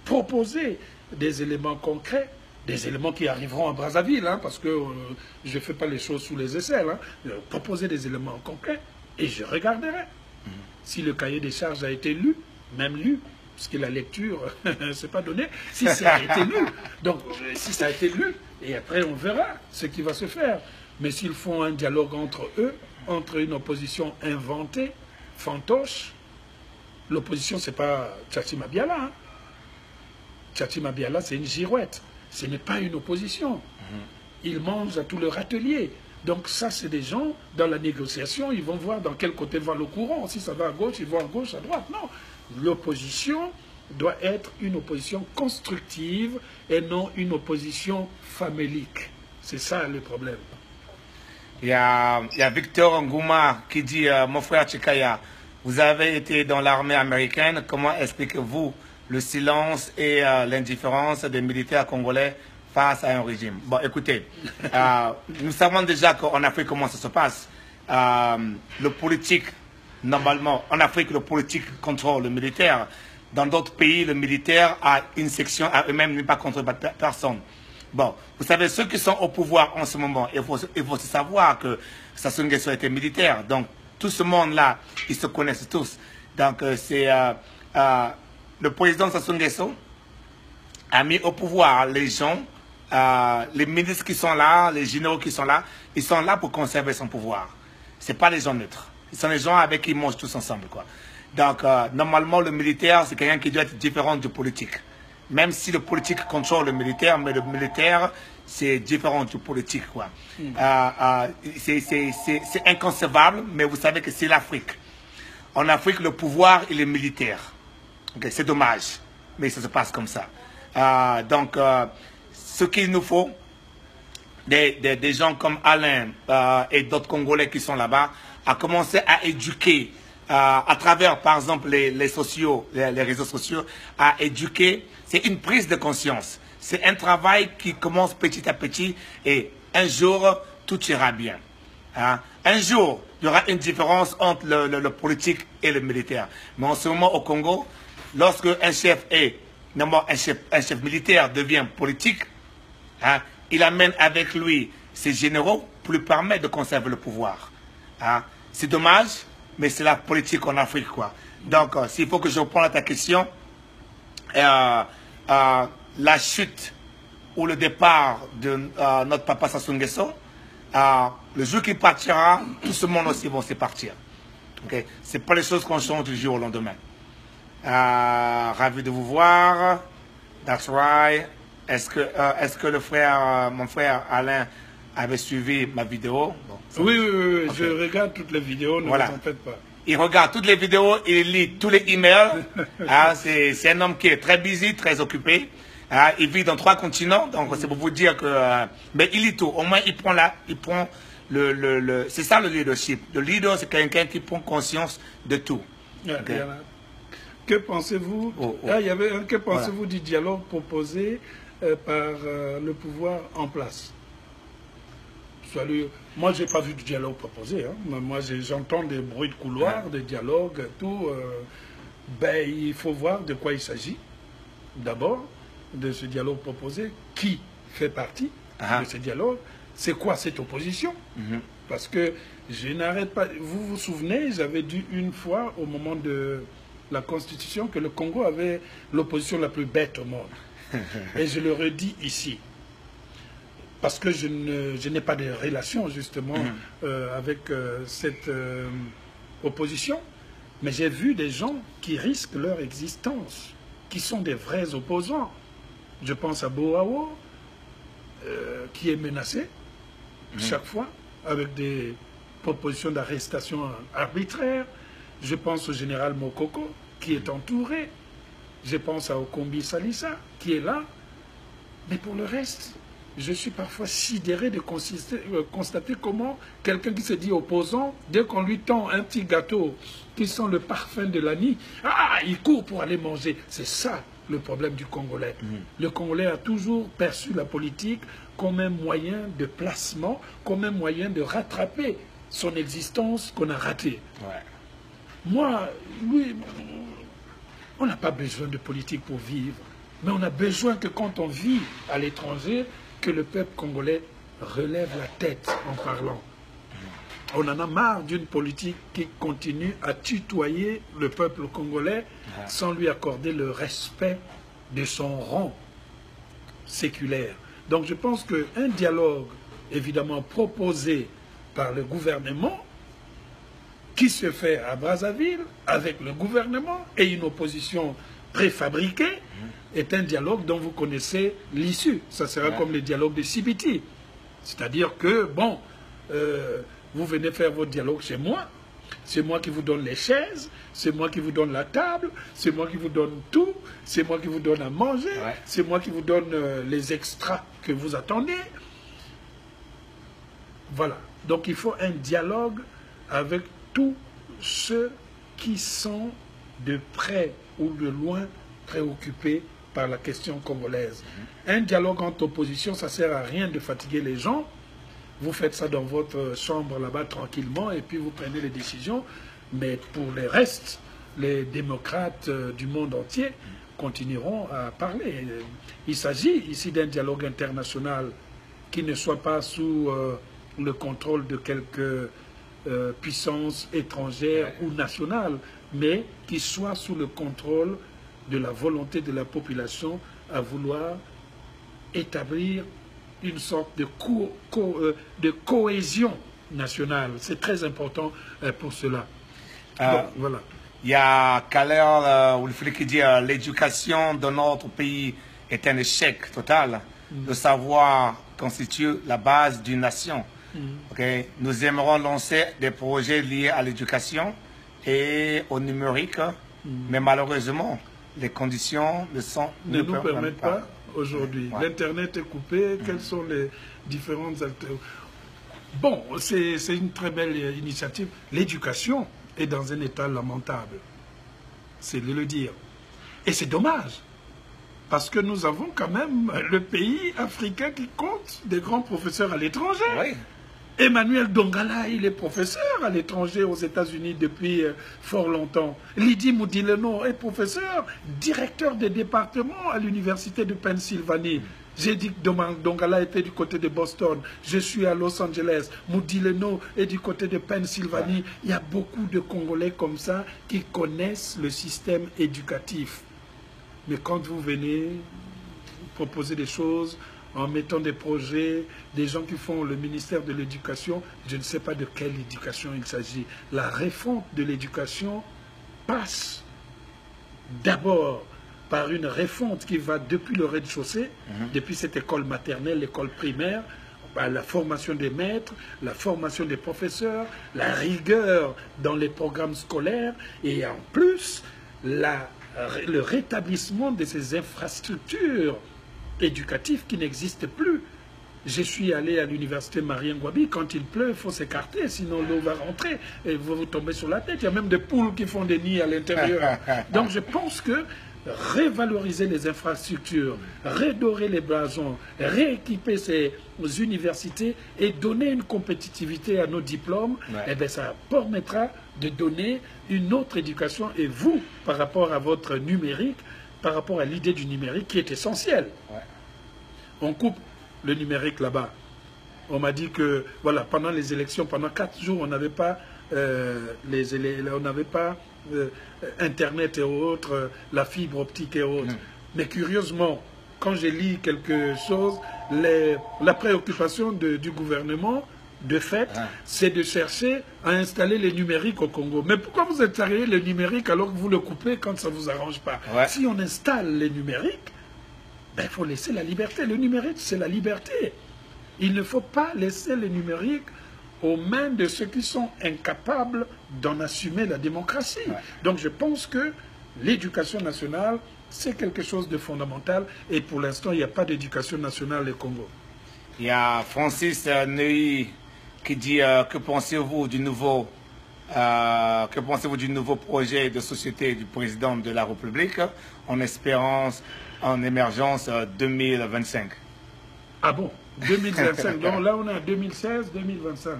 proposer des éléments concrets, des éléments qui arriveront à Brazzaville, hein, parce que je ne fais pas les choses sous les aisselles, hein, proposer des éléments concrets et je regarderai. Si le cahier des charges a été lu, même lu, parce que la lecture, c'est pas donné, si ça a été lu. Donc, si ça a été lu, et après on verra ce qui va se faire. Mais s'ils font un dialogue entre eux, entre une opposition inventée, fantoche, l'opposition, c'est pas Tchatchi Mabiala. Hein. Tchatchi Mabiala, c'est une girouette. Ce n'est pas une opposition. Ils mangent à tout leur atelier. Donc ça, c'est des gens, dans la négociation, ils vont voir dans quel côté va le courant. Si ça va à gauche, ils vont à gauche, à droite. Non. L'opposition doit être une opposition constructive et non une opposition famélique. C'est ça le problème. Il y a Victor Ngouma qui dit, mon frère Tikaya, vous avez été dans l'armée américaine, comment expliquez-vous le silence et l'indifférence des militaires congolais face à un régime? Bon, écoutez, nous savons déjà qu'en Afrique, comment ça se passe. Le politique, normalement, en Afrique, le politique contrôle le militaire. Dans d'autres pays, le militaire a une section à eux-mêmes, n'est pas contrôlé par personne. Bon, vous savez, ceux qui sont au pouvoir en ce moment, il faut savoir que Sassou Nguesso était militaire. Donc, tout ce monde-là, ils se connaissent tous. Donc, c'est le président Sassou Nguesso a mis au pouvoir les gens, les ministres qui sont là, les généraux qui sont là, ils sont là pour conserver son pouvoir. Ce n'est pas les gens neutres. Ce sont les gens avec qui ils mangent tous ensemble, quoi. Donc, normalement, le militaire, c'est quelqu'un qui doit être différent du politique. Même si le politique contrôle le militaire, mais le militaire, c'est différent du politique, quoi. C'est inconcevable, mais vous savez que c'est l'Afrique. En Afrique, le pouvoir, il est militaire. Okay, c'est dommage, mais ça se passe comme ça. Donc, ce qu'il nous faut, des gens comme Alain et d'autres Congolais qui sont là-bas, à commencer à éduquer, à travers, par exemple, les réseaux sociaux, à éduquer. C'est une prise de conscience. C'est un travail qui commence petit à petit et un jour, tout ira bien. Un jour, il y aura une différence entre le politique et le militaire. Mais en ce moment, au Congo, lorsque un chef militaire devient politique, il amène avec lui ses généraux pour lui permettre de conserver le pouvoir. C'est dommage, mais c'est la politique en Afrique, quoi. Donc, s'il faut que je réponde à ta question, la chute ou le départ de notre papa Sassou Nguesso, le jour qu'il partira, tout ce monde aussi vont se partir. Okay? Ce n'est pas les choses qu'on change du jour au lendemain. Ravi de vous voir. That's right. Est-ce que mon frère Alain avait suivi ma vidéo? Bon, oui, okay. Je regarde toutes les vidéos, ne vous en faites pas. Il regarde toutes les vidéos, il lit tous les emails. C'est un homme qui est très busy, très occupé. Il vit dans 3 continents, donc c'est pour vous dire que... mais il lit tout. Au moins, il prend c'est ça le leadership. Le leader, c'est quelqu'un qui prend conscience de tout. Okay. Que pensez-vous que pensez-vous du dialogue proposé par le pouvoir en place? Moi, je n'ai pas vu de dialogue proposé. Moi, j'entends des bruits de couloir, des dialogues, tout. Il faut voir de quoi il s'agit. D'abord, de ce dialogue proposé. Qui fait partie de ce dialogue? C'est quoi cette opposition? Parce que je n'arrête pas... Vous vous souvenez, j'avais dit une fois, au moment de la Constitution, que le Congo avait l'opposition la plus bête au monde. Et je le redis ici. Parce que je n'ai pas de relation, justement, avec cette opposition. Mais j'ai vu des gens qui risquent leur existence, qui sont des vrais opposants. Je pense à Boao, qui est menacé chaque fois, avec des propositions d'arrestation arbitraire. Je pense au général Mokoko, qui est entouré. Je pense à Okombi Salissa, qui est là. Mais pour le reste... Je suis parfois sidéré de constater comment quelqu'un qui se dit opposant, dès qu'on lui tend un petit gâteau qui sent le parfum de l'année, il court pour aller manger. C'est ça le problème du Congolais. Le Congolais a toujours perçu la politique comme un moyen de placement, comme un moyen de rattraper son existence qu'on a ratée. Moi, on n'a pas besoin de politique pour vivre, mais on a besoin que quand on vit à l'étranger, que le peuple congolais relève la tête en parlant. On en a marre d'une politique qui continue à tutoyer le peuple congolais sans lui accorder le respect de son rang séculaire. Donc je pense qu'un dialogue, évidemment proposé par le gouvernement, qui se fait à Brazzaville avec le gouvernement et une opposition préfabriquée, est un dialogue dont vous connaissez l'issue. Ça sera comme le dialogue de Sibiti. C'est-à-dire que, bon, vous venez faire votre dialogue chez moi, c'est moi qui vous donne les chaises, c'est moi qui vous donne la table, c'est moi qui vous donne tout, c'est moi qui vous donne à manger, c'est moi qui vous donne les extras que vous attendez. Voilà. Donc il faut un dialogue avec tous ceux qui sont de près ou de loin préoccupés par la question congolaise. Un dialogue entre opposition, ça ne sert à rien de fatiguer les gens. Vous faites ça dans votre chambre là-bas tranquillement et puis vous prenez les décisions. Mais pour les restes, les démocrates du monde entier, continueront à parler. Il s'agit ici d'un dialogue international qui ne soit pas sous le contrôle de quelques puissances étrangères ou nationales, mais qui soit sous le contrôle de la volonté de la population à vouloir établir une sorte de cohésion nationale. C'est très important pour cela. Donc, voilà. Il y a Kaler Wilfried qui dit l'éducation de notre pays est un échec total. Le savoir constitue la base d'une nation. Okay? Nous aimerons lancer des projets liés à l'éducation et au numérique, mais malheureusement, les conditions ne nous permettent pas aujourd'hui. Ouais. L'Internet est coupé. Quelles sont les différentes alternatives? Bon, c'est une très belle initiative. L'éducation est dans un état lamentable. C'est de le dire. Et c'est dommage. Parce que nous avons quand même le pays africain qui compte des grands professeurs à l'étranger. Oui. Emmanuel Dongala, il est professeur à l'étranger aux États-Unis depuis fort longtemps. Lydie Moudileno est professeur, directeur des départements à l'université de Pennsylvanie. J'ai dit que Dongala était du côté de Boston. Je suis à Los Angeles. Moudileno est du côté de Pennsylvanie. Il y a beaucoup de Congolais comme ça qui connaissent le système éducatif. Mais quand vous venez proposer des choses en mettant des projets, des gens qui font le ministère de l'Éducation, je ne sais pas de quelle éducation il s'agit. La refonte de l'éducation passe d'abord par une refonte qui va depuis le rez-de-chaussée, depuis cette école maternelle, l'école primaire, la formation des maîtres, la formation des professeurs, la rigueur dans les programmes scolaires et en plus le rétablissement de ces infrastructures éducatives qui n'existent plus. Je suis allé à l'université Marien Ngouabi, quand il pleut, il faut s'écarter, sinon l'eau va rentrer et vous tombez sur la tête. Il y a même des poules qui font des nids à l'intérieur. Donc je pense que révaloriser les infrastructures, redorer les blasons, rééquiper ces universités et donner une compétitivité à nos diplômes, eh bien, ça permettra de donner une autre éducation. Et vous, par rapport à votre numérique, par rapport à l'idée du numérique qui est essentielle. On coupe le numérique là-bas. On m'a dit que voilà, pendant les élections, pendant 4 jours, on n'avait pas Internet et autres, la fibre optique et autres. Mais curieusement, quand j'ai lu quelque chose, la préoccupation du gouvernement, de fait, c'est de chercher à installer les numériques au Congo. Mais pourquoi vous installez le numérique alors que vous le coupez quand ça ne vous arrange pas? Si on installe les numériques, ben, il faut laisser la liberté. Le numérique, c'est la liberté. Il ne faut pas laisser le numérique aux mains de ceux qui sont incapables d'en assumer la démocratie. Donc je pense que l'éducation nationale, c'est quelque chose de fondamental. Et pour l'instant, il n'y a pas d'éducation nationale au Congo. Il y a Francis Neuilly qui dit que pensez-vous du nouveau projet de société du président de la République en émergence 2025? Ah bon, 2025. Donc là, on est en 2016, 2025.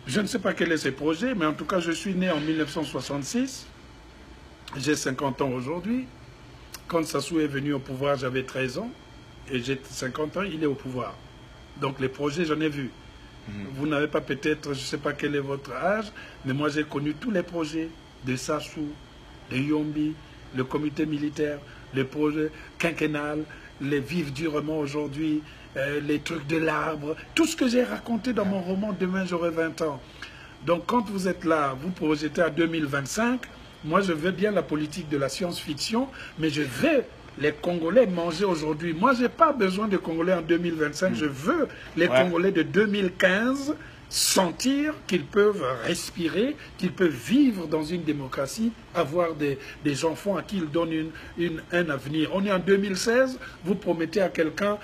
Je ne sais pas quel est ce projet, mais en tout cas, je suis né en 1966. J'ai 50 ans aujourd'hui. Quand Sassou est venu au pouvoir, j'avais 13 ans. Et j'ai 50 ans, il est au pouvoir. Donc les projets, j'en ai vu. Vous n'avez pas peut-être, je ne sais pas quel est votre âge, mais moi j'ai connu tous les projets de Sassou, de Yombi, le comité militaire, les projets quinquennal, les vivre durement aujourd'hui, les trucs de l'arbre, tout ce que j'ai raconté dans mon roman « Demain j'aurai 20 ans ». Donc quand vous êtes là, vous projetez à 2025, moi je veux bien la politique de la science-fiction, mais je veux les Congolais manger aujourd'hui. Moi, je n'ai pas besoin de Congolais en 2025. Je veux les Congolais de 2015 sentir qu'ils peuvent respirer, qu'ils peuvent vivre dans une démocratie, avoir des enfants à qui ils donnent un avenir. On est en 2016, vous promettez à quelqu'un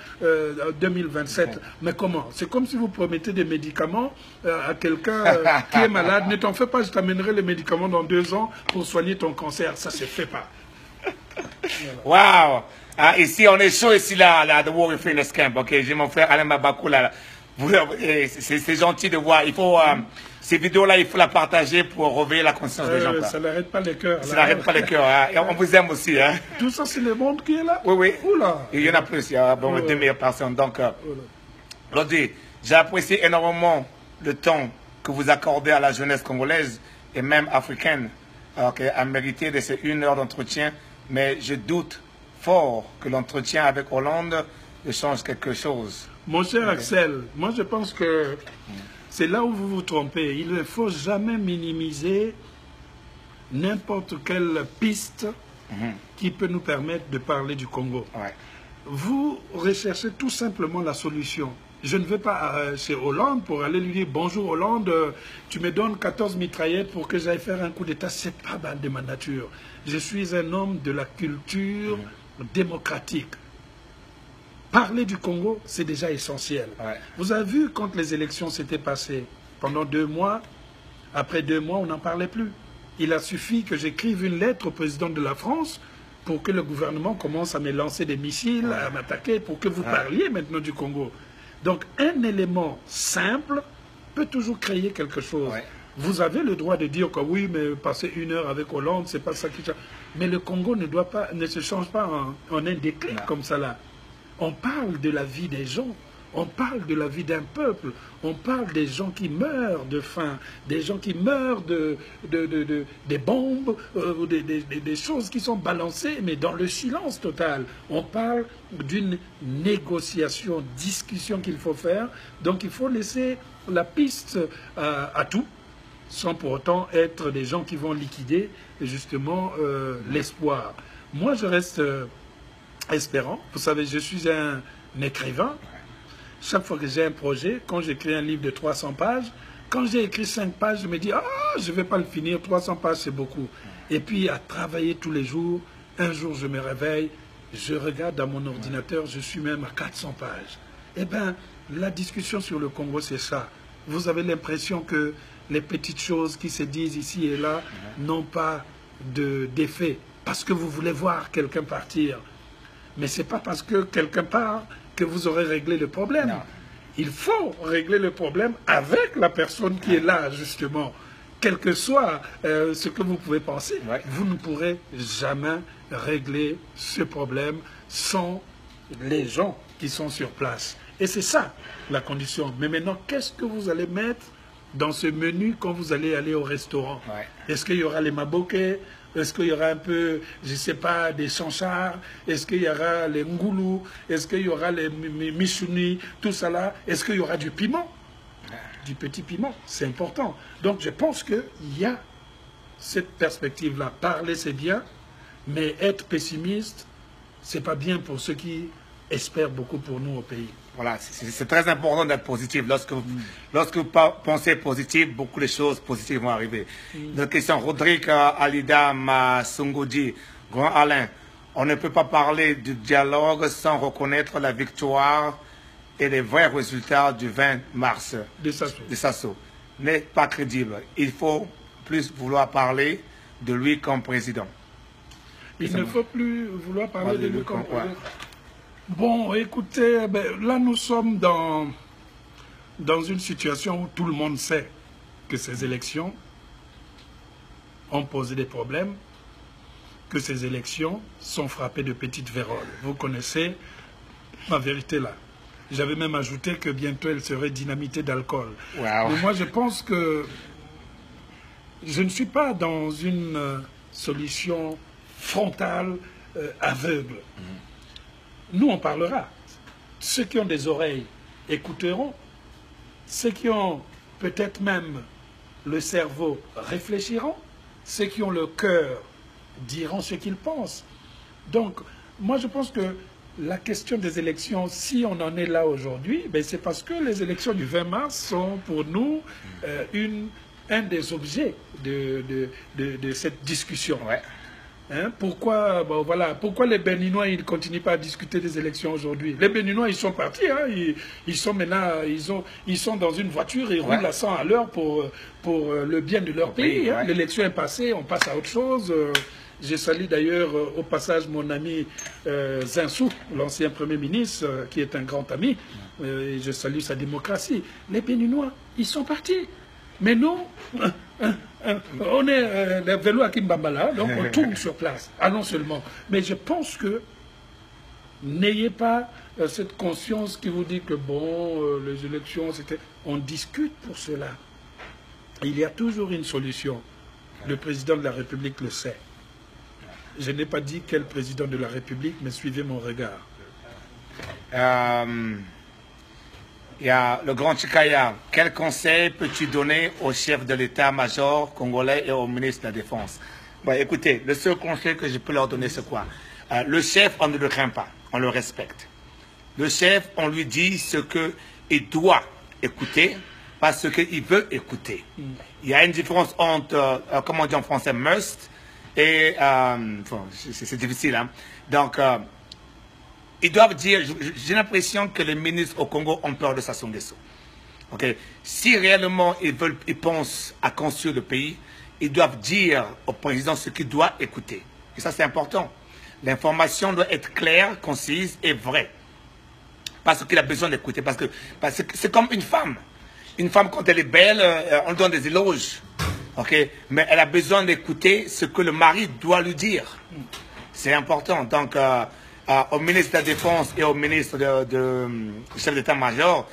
2027. Mais comment? C'est comme si vous promettez des médicaments à quelqu'un qui est malade. Ne t'en fais pas, je t'amènerai les médicaments dans 2 ans pour soigner ton cancer. Ça ne se fait pas. Wow! Ici, on est chaud ici, là, The Warrior Fitness Camp. Ok, j'ai mon frère Alain Babakou, là. C'est gentil de voir. Il faut, ces vidéos-là, il faut la partager pour réveiller la conscience des gens. Ça n'arrête pas les cœurs. Ça n'arrête pas les cœurs. Hein. Et on vous aime aussi. Hein. Tout ça, c'est le monde qui est là? Oui, oui. Oula. Il y en a plus. Il y a bon, 2000 personnes. Donc, aujourd'hui, j'ai apprécié énormément le temps que vous accordez à la jeunesse congolaise et même africaine, qui a mérité de ces 1 heure d'entretien. Mais je doute fort que l'entretien avec Hollande change quelque chose. Mon cher Axel, moi je pense que c'est là où vous vous trompez. Il ne faut jamais minimiser n'importe quelle piste qui peut nous permettre de parler du Congo. Ouais. Vous recherchez tout simplement la solution. Je ne vais pas chez Hollande pour aller lui dire « Bonjour Hollande, tu me donnes 14 mitraillettes pour que j'aille faire un coup d'État. » Ce n'est pas de ma nature. Je suis un homme de la culture démocratique. Parler du Congo, c'est déjà essentiel. Ouais. Vous avez vu quand les élections s'étaient passées, pendant 2 mois, après 2 mois, on n'en parlait plus. Il a suffi que j'écrive une lettre au président de la France pour que le gouvernement commence à me lancer des missiles, à m'attaquer, pour que vous parliez maintenant du Congo. Donc, un élément simple peut toujours créer quelque chose. Ouais. Vous avez le droit de dire que oui, mais passer 1 heure avec Hollande, c'est pas ça qui change. Mais le Congo ne se change pas en un déclic comme ça là. On parle de la vie des gens, on parle de la vie d'un peuple, on parle des gens qui meurent de faim, des gens qui meurent des bombes, des choses qui sont balancées, mais dans le silence total. On parle d'une négociation, discussion qu'il faut faire. Donc il faut laisser la piste à tout, sans pour autant être des gens qui vont liquider justement l'espoir. Moi, je reste espérant. Vous savez, je suis un écrivain. Chaque fois que j'ai un projet, quand j'écris un livre de 300 pages, quand j'ai écrit 5 pages, je me dis « Ah, je ne vais pas le finir, 300 pages, c'est beaucoup. » Et puis, à travailler tous les jours, un jour, je me réveille, je regarde dans mon ordinateur, je suis même à 400 pages. Eh bien, la discussion sur le Congo, c'est ça. Vous avez l'impression que les petites choses qui se disent ici et là n'ont pas d'effet. Parce que vous voulez voir quelqu'un partir. Mais ce n'est pas parce que quelqu'un part que vous aurez réglé le problème. Non. Il faut régler le problème avec la personne qui est là, justement. Quel que soit ce que vous pouvez penser, vous ne pourrez jamais régler ce problème sans les gens qui sont sur place. Et c'est ça, la condition. Mais maintenant, qu'est-ce que vous allez mettre dans ce menu quand vous allez aller au restaurant? Est-ce qu'il y aura les maboké? Est-ce qu'il y aura un peu, je ne sais pas, des chanchards? Est-ce qu'il y aura les ngoulous? Est-ce qu'il y aura les michouni? Tout ça là. Est-ce qu'il y aura du piment? Du petit piment, c'est important. Donc je pense qu'il y a cette perspective-là. Parler, c'est bien, mais être pessimiste, ce n'est pas bien pour ceux qui espèrent beaucoup pour nous au pays. Voilà, c'est très important d'être positif. Lorsque vous pensez positif, beaucoup de choses positives vont arriver. Notre question, Rodrigue Alida Masungudi, Grand Alain, on ne peut pas parler du dialogue sans reconnaître la victoire et les vrais résultats du 20 mars de Sassou. N'est pas crédible. Il faut plus vouloir parler de lui comme président. Il ne faut plus vouloir parler de lui comme président. Bon, écoutez, là nous sommes dans une situation où tout le monde sait que ces élections ont posé des problèmes, que ces élections sont frappées de petites vérolles. Vous connaissez ma vérité là. J'avais même ajouté que bientôt elle serait dynamitée d'alcool. Wow. Mais moi je pense que je ne suis pas dans une solution frontale, aveugle. Nous, on parlera. Ceux qui ont des oreilles écouteront. Ceux qui ont peut-être même le cerveau réfléchiront. Ceux qui ont le cœur diront ce qu'ils pensent. Donc, moi, je pense que la question des élections, si on en est là aujourd'hui, c'est parce que les élections du 20 mars sont pour nous un des objets de cette discussion. Ouais. Hein? Pourquoi les Béninois ils ne continuent pas à discuter des élections aujourd'hui? Les Béninois ils sont partis, hein? Ils sont maintenant ils sont dans une voiture et roulent à 100 à l'heure pour le bien de leur pays. Hein? L'élection est passée, on passe à autre chose. Je salue d'ailleurs au passage mon ami Zinsou, l'ancien Premier ministre, qui est un grand ami. Et je salue sa démocratie. Les Béninois, ils sont partis. Mais nous, on est le vélo à Kimbambala, donc on tourne sur place. Allons seulement. Mais je pense que n'ayez pas cette conscience qui vous dit que bon, les élections, c'était... On discute pour cela. Il y a toujours une solution. Le président de la République le sait. Je n'ai pas dit quel président de la République, mais suivez mon regard. Il y a le grand Chikaya. Quel conseil peux-tu donner au chef de l'état-major congolais et au ministre de la Défense? Bon, écoutez, le seul conseil que je peux leur donner, c'est quoi? Le chef, on ne le craint pas, on le respecte. Le chef, on lui dit ce qu'il doit écouter, parce qu'il veut écouter. Il y a une différence entre, comment on dit en français, must, et, c'est difficile, hein. Donc, ils doivent dire, j'ai l'impression que les ministres au Congo ont peur de Sassou Nguesso. Okay? Si réellement ils pensent à construire le pays, ils doivent dire au président ce qu'il doit écouter. Et ça, c'est important. L'information doit être claire, concise et vraie. Parce qu'il a besoin d'écouter. Parce que c'est comme une femme. Une femme, quand elle est belle, on lui donne des éloges. Okay? Mais elle a besoin d'écouter ce que le mari doit lui dire. C'est important. Donc, au ministre de la Défense et au ministre chef d'état-major,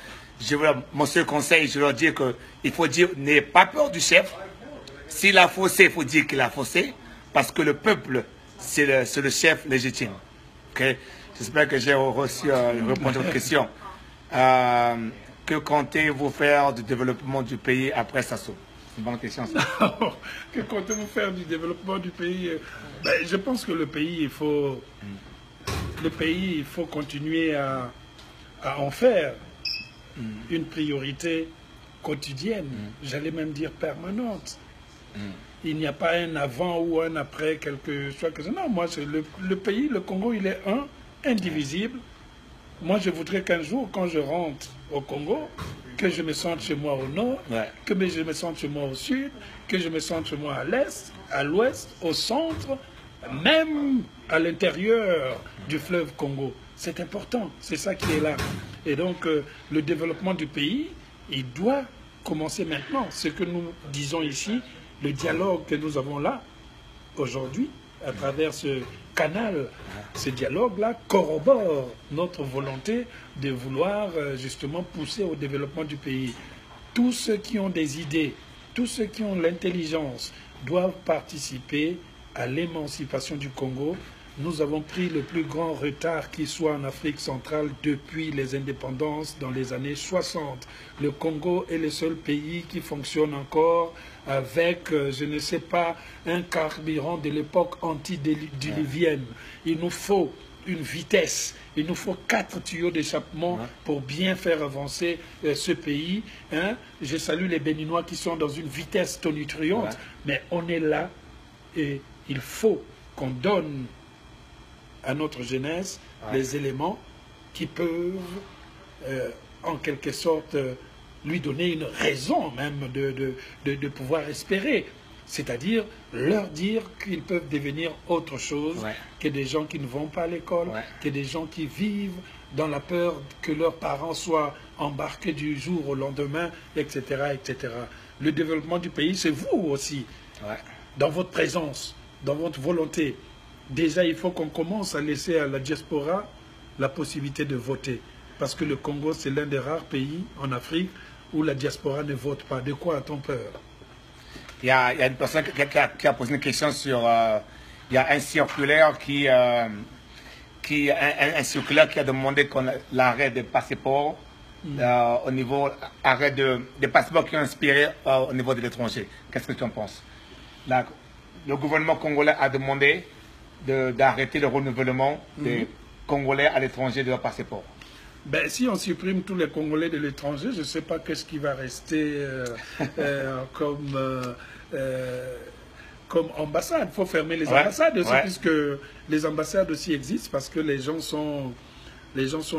mon seul conseil, je leur dis qu'il faut dire, n'ayez pas peur du chef. S'il a faussé, il faut dire qu'il a faussé. Parce que le peuple, c'est le chef légitime. Okay? J'espère que j'ai reçu répondu à votre question. Que comptez-vous faire du développement du pays après Sassou? C'est une bonne question, ça. Que comptez-vous faire du développement du pays? Je pense que le pays, il faut continuer à en faire une priorité quotidienne, j'allais même dire permanente. Il n'y a pas un avant ou un après quelque chose. Non, moi, le pays, le Congo, il est indivisible. Moi, je voudrais qu'un jour, quand je rentre au Congo, que je me sente chez moi au nord, que je me sente chez moi au sud, que je me sente chez moi à l'est, à l'ouest, au centre, même à l'intérieur du fleuve Congo. C'est important, c'est ça qui est là. Et donc, le développement du pays, il doit commencer maintenant. Ce que nous disons ici, le dialogue que nous avons là, aujourd'hui, à travers ce canal, ce dialogue-là corrobore notre volonté de vouloir justement pousser au développement du pays. Tous ceux qui ont des idées, tous ceux qui ont l'intelligence doivent participer à l'émancipation du Congo. Nous avons pris le plus grand retard qui soit en Afrique centrale depuis les indépendances dans les années 60. Le Congo est le seul pays qui fonctionne encore avec, je ne sais pas, un carburant de l'époque antidiluvienne. Il nous faut une vitesse, il nous faut 4 tuyaux d'échappement pour bien faire avancer ce pays. Je salue les Béninois qui sont dans une vitesse tonitruante, mais on est là et il faut qu'on donne à notre jeunesse les éléments qui peuvent, en quelque sorte, lui donner une raison même de pouvoir espérer. C'est-à-dire leur dire qu'ils peuvent devenir autre chose que des gens qui ne vont pas à l'école, que des gens qui vivent dans la peur que leurs parents soient embarqués du jour au lendemain, etc. etc. Le développement du pays, c'est vous aussi, dans votre présence, dans votre volonté. Déjà, il faut qu'on commence à laisser à la diaspora la possibilité de voter. Parce que le Congo, c'est l'un des rares pays en Afrique où la diaspora ne vote pas. De quoi a-t-on peur? Il y a une personne qui a posé une question sur... il y a un circulaire qui a demandé l'arrêt des passeports au niveau... Arrêt des passeports qui ont inspiré au niveau de l'étranger. Qu'est-ce que tu en penses? Le gouvernement congolais a demandé d'arrêter le renouvellement des Congolais à l'étranger de leur passeport. Si on supprime tous les Congolais de l'étranger, je ne sais pas qu'est-ce qui va rester comme ambassade. Il faut fermer les ambassades aussi, puisque les ambassades aussi existent, parce que les gens sont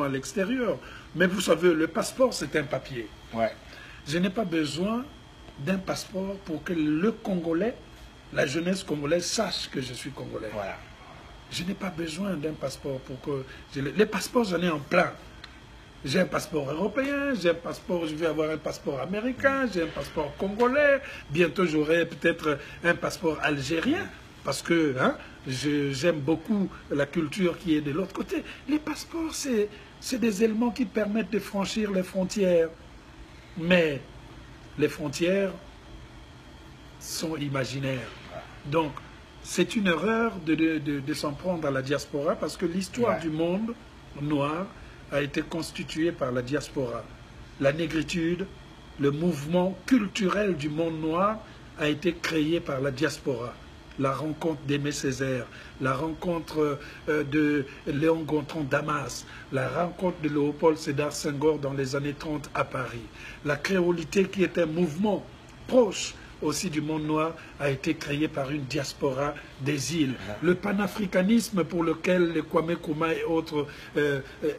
à l'extérieur. Mais vous savez, le passeport, c'est un papier. Je n'ai pas besoin d'un passeport pour que le Congolais la jeunesse congolaise sache que je suis congolais. Voilà. Je n'ai pas besoin d'un passeport pour que... Les passeports, j'en ai en plein. J'ai un passeport européen, j'ai un passeport, je vais avoir un passeport américain, j'ai un passeport congolais, bientôt j'aurai peut-être un passeport algérien, parce que hein, j'aime beaucoup la culture qui est de l'autre côté. Les passeports, c'est des éléments qui permettent de franchir les frontières. Mais les frontières sont imaginaires. Donc, c'est une erreur de s'en prendre à la diaspora, parce que l'histoire du monde noir a été constituée par la diaspora. La négritude, le mouvement culturel du monde noir a été créé par la diaspora. La rencontre d'Aimé Césaire, la rencontre de Léon Gontran Damas, la rencontre de Léopold Sédar Senghor dans les années 30 à Paris. La créolité, qui est un mouvement proche aussi du monde noir, a été créé par une diaspora des îles. Le panafricanisme pour lequel les Kwame Nkrumah et autres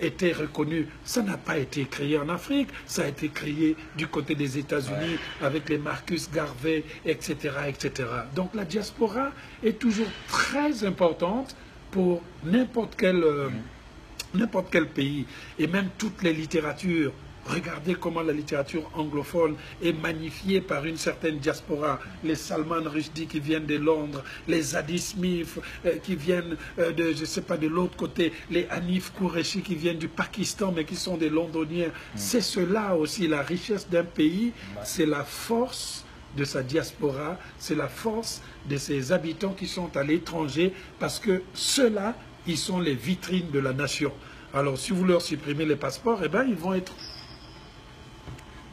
étaient reconnus, ça n'a pas été créé en Afrique, ça a été créé du côté des États-Unis avec les Marcus Garvey, etc., etc. Donc la diaspora est toujours très importante pour n'importe quel pays, et même toutes les littératures. Regardez comment la littérature anglophone est magnifiée par une certaine diaspora. Les Salman Rushdie qui viennent de Londres, les Zadie Smith qui viennent de, je sais pas, de l'autre côté, les Hanif Qureshi qui viennent du Pakistan mais qui sont des Londoniens. C'est cela aussi, la richesse d'un pays, c'est la force de sa diaspora, c'est la force de ses habitants qui sont à l'étranger, parce que ceux-là, ils sont les vitrines de la nation. Alors si vous leur supprimez les passeports, eh ben, ils vont être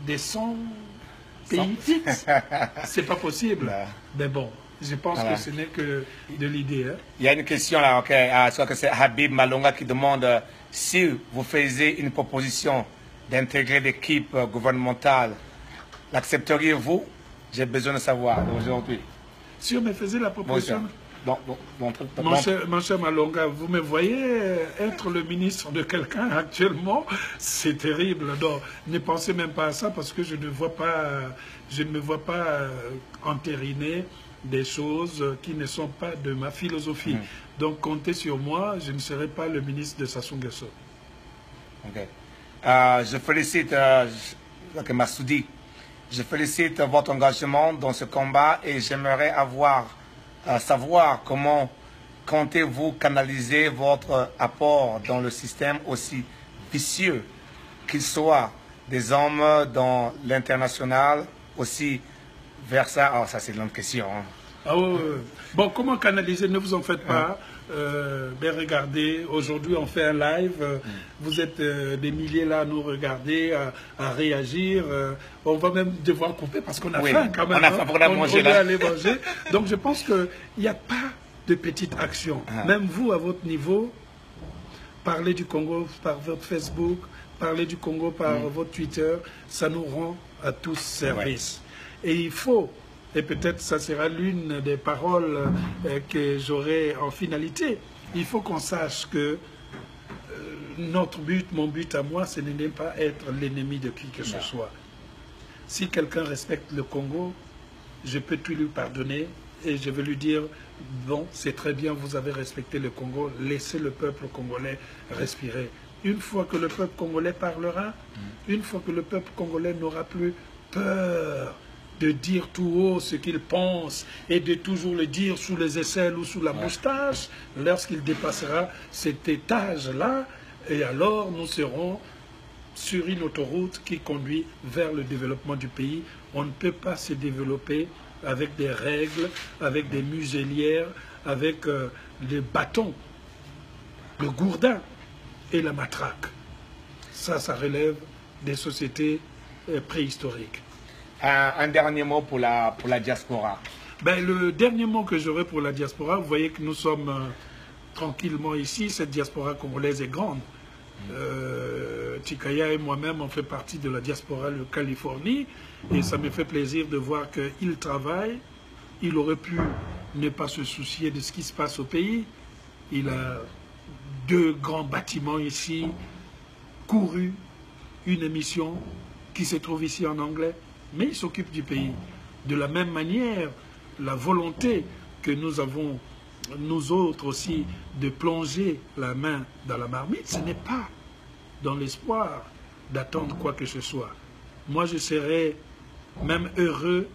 des 100 pays fixes. C'est pas possible. Mais bon, je pense que ce n'est que de l'idée. Hein. Il y a une question là, je crois que c'est Habib Malonga qui demande si vous faisiez une proposition d'intégrer l'équipe gouvernementale, l'accepteriez-vous? J'ai besoin de savoir aujourd'hui. Si on me faisait la proposition... Mon cher Malonga, vous me voyez être le ministre de quelqu'un actuellement, c'est terrible. Donc, ne pensez même pas à ça, parce que je ne me vois pas entériner des choses qui ne sont pas de ma philosophie. Donc, comptez sur moi, je ne serai pas le ministre de Sassou Nguesso. Je félicite Massoudi. Je félicite votre engagement dans ce combat, et j'aimerais savoir comment comptez-vous canaliser votre apport dans le système aussi vicieux qu'il soit des hommes dans l'international aussi vers ça. Oh, ça c'est une autre question. Hein. Ah oui. Bon, comment canaliser? Ne vous en faites pas. Ben regardez, aujourd'hui on fait un live, vous êtes des milliers là à nous regarder, à réagir, on va même devoir couper parce qu'on a faim quand même, on a faim pour manger là. Aller manger. Donc je pense qu'il n'y a pas de petite action, même vous à votre niveau, parlez du Congo par votre Facebook, parlez du Congo par votre Twitter, ça nous rend à tous service. Et il faut... Et peut-être ça sera l'une des paroles que j'aurai en finalité. Il faut qu'on sache que notre but, mon but à moi, ce n'est pas être l'ennemi de qui que ce soit. Si quelqu'un respecte le Congo, je peux tout lui pardonner et je vais lui dire, bon, c'est très bien, vous avez respecté le Congo, laissez le peuple congolais respirer. Une fois que le peuple congolais parlera, une fois que le peuple congolais n'aura plus peur de dire tout haut ce qu'il pense et de toujours le dire sous les aisselles ou sous la moustache, lorsqu'il dépassera cet étage-là, et alors nous serons sur une autoroute qui conduit vers le développement du pays. On ne peut pas se développer avec des règles, avec des muselières, avec des bâtons, le gourdin et la matraque. Ça relève des sociétés préhistoriques. Un dernier mot pour la diaspora. Ben, le dernier mot que j'aurai pour la diaspora, vous voyez que nous sommes tranquillement ici, cette diaspora congolaise est grande. Tikaya et moi-même, on fait partie de la diaspora de Californie, et ça me fait plaisir de voir qu'il travaille. Il aurait pu ne pas se soucier de ce qui se passe au pays. Il a 2 grands bâtiments ici, couru une émission qui se trouve ici en anglais. Mais il s'occupe du pays. De la même manière, la volonté que nous avons, nous autres aussi, de plonger la main dans la marmite, ce n'est pas dans l'espoir d'attendre quoi que ce soit. Moi, je serais même heureux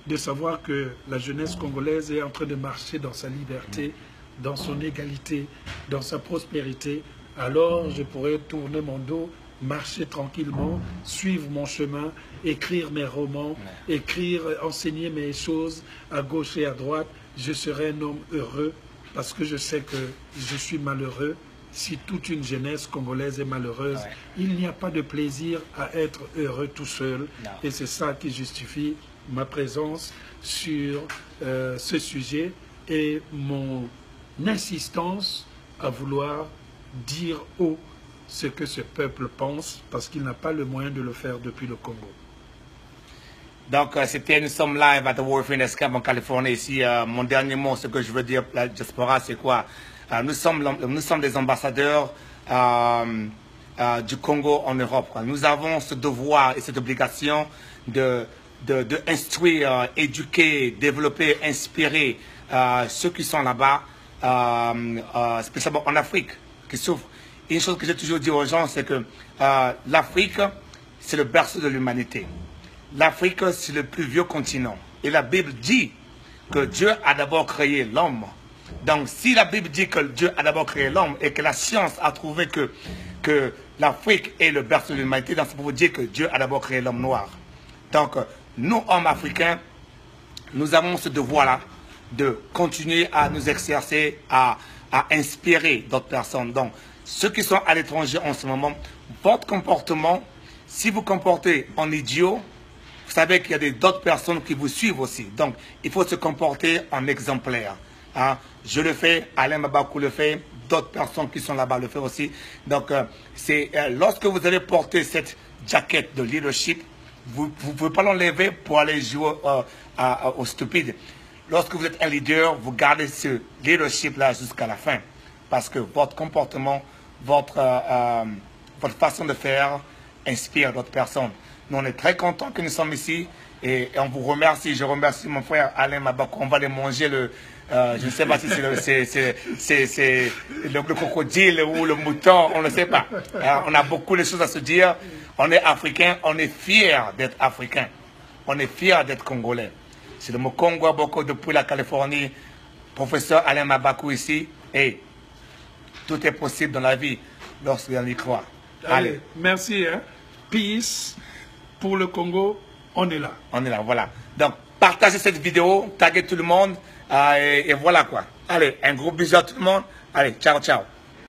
de savoir que la jeunesse congolaise est en train de marcher dans sa liberté, dans son égalité, dans sa prospérité. Alors, je pourrais tourner mon dos, marcher tranquillement, suivre mon chemin, écrire mes romans, enseigner mes choses à gauche et à droite. Je serai un homme heureux parce que je sais que je suis malheureux. Si toute une jeunesse congolaise est malheureuse, il n'y a pas de plaisir à être heureux tout seul. Non. Et c'est ça qui justifie ma présence sur ce sujet et mon insistance à vouloir dire haut ce que ce peuple pense, parce qu'il n'a pas le moyen de le faire depuis le Congo. Donc, nous sommes live à The Warfare Camp en Californie. Ici, mon dernier mot, ce que je veux dire, la diaspora, c'est quoi? Nous sommes des ambassadeurs du Congo en Europe, quoi. Nous avons ce devoir et cette obligation de instruire, éduquer, développer, inspirer ceux qui sont là-bas, spécialement en Afrique, qui souffrent. Une chose que j'ai toujours dit aux gens, c'est que l'Afrique, c'est le berceau de l'humanité. L'Afrique, c'est le plus vieux continent. Et la Bible dit que Dieu a d'abord créé l'homme. Donc, si la Bible dit que Dieu a d'abord créé l'homme et que la science a trouvé que l'Afrique est le berceau de l'humanité, donc c'est pour vous dire que Dieu a d'abord créé l'homme noir. Donc, nous, hommes africains, nous avons ce devoir-là de continuer à nous exercer, à inspirer d'autres personnes. Donc, ceux qui sont à l'étranger en ce moment, votre comportement, si vous comportez en idiot, vous savez qu'il y a d'autres personnes qui vous suivent aussi. Donc, il faut se comporter en exemplaire. Hein? Je le fais, Alain Mabakou le fait, d'autres personnes qui sont là-bas le font aussi. Donc, lorsque vous avez porté cette jaquette de leadership, vous ne pouvez pas l'enlever pour aller jouer au stupide. Lorsque vous êtes un leader, vous gardez ce leadership-là jusqu'à la fin. Parce que votre comportement, votre façon de faire inspire d'autres personnes. Nous, on est très contents que nous sommes ici et on vous remercie. Je remercie mon frère Alain Mabakou. On va aller manger je ne sais pas si c'est le crocodile ou le mouton, on ne sait pas. On a beaucoup de choses à se dire. On est africain, on est fiers d'être africain. On est fiers d'être congolais. C'est le Mokongo Aboko depuis la Californie, professeur Alain Mabakou ici. Et tout est possible dans la vie lorsqu'on y croit. Allez, merci. Hein? Peace pour le Congo, on est là. On est là, voilà. Donc, partagez cette vidéo, taguez tout le monde. Et voilà quoi. Allez, un gros bisou à tout le monde. Allez, ciao, ciao.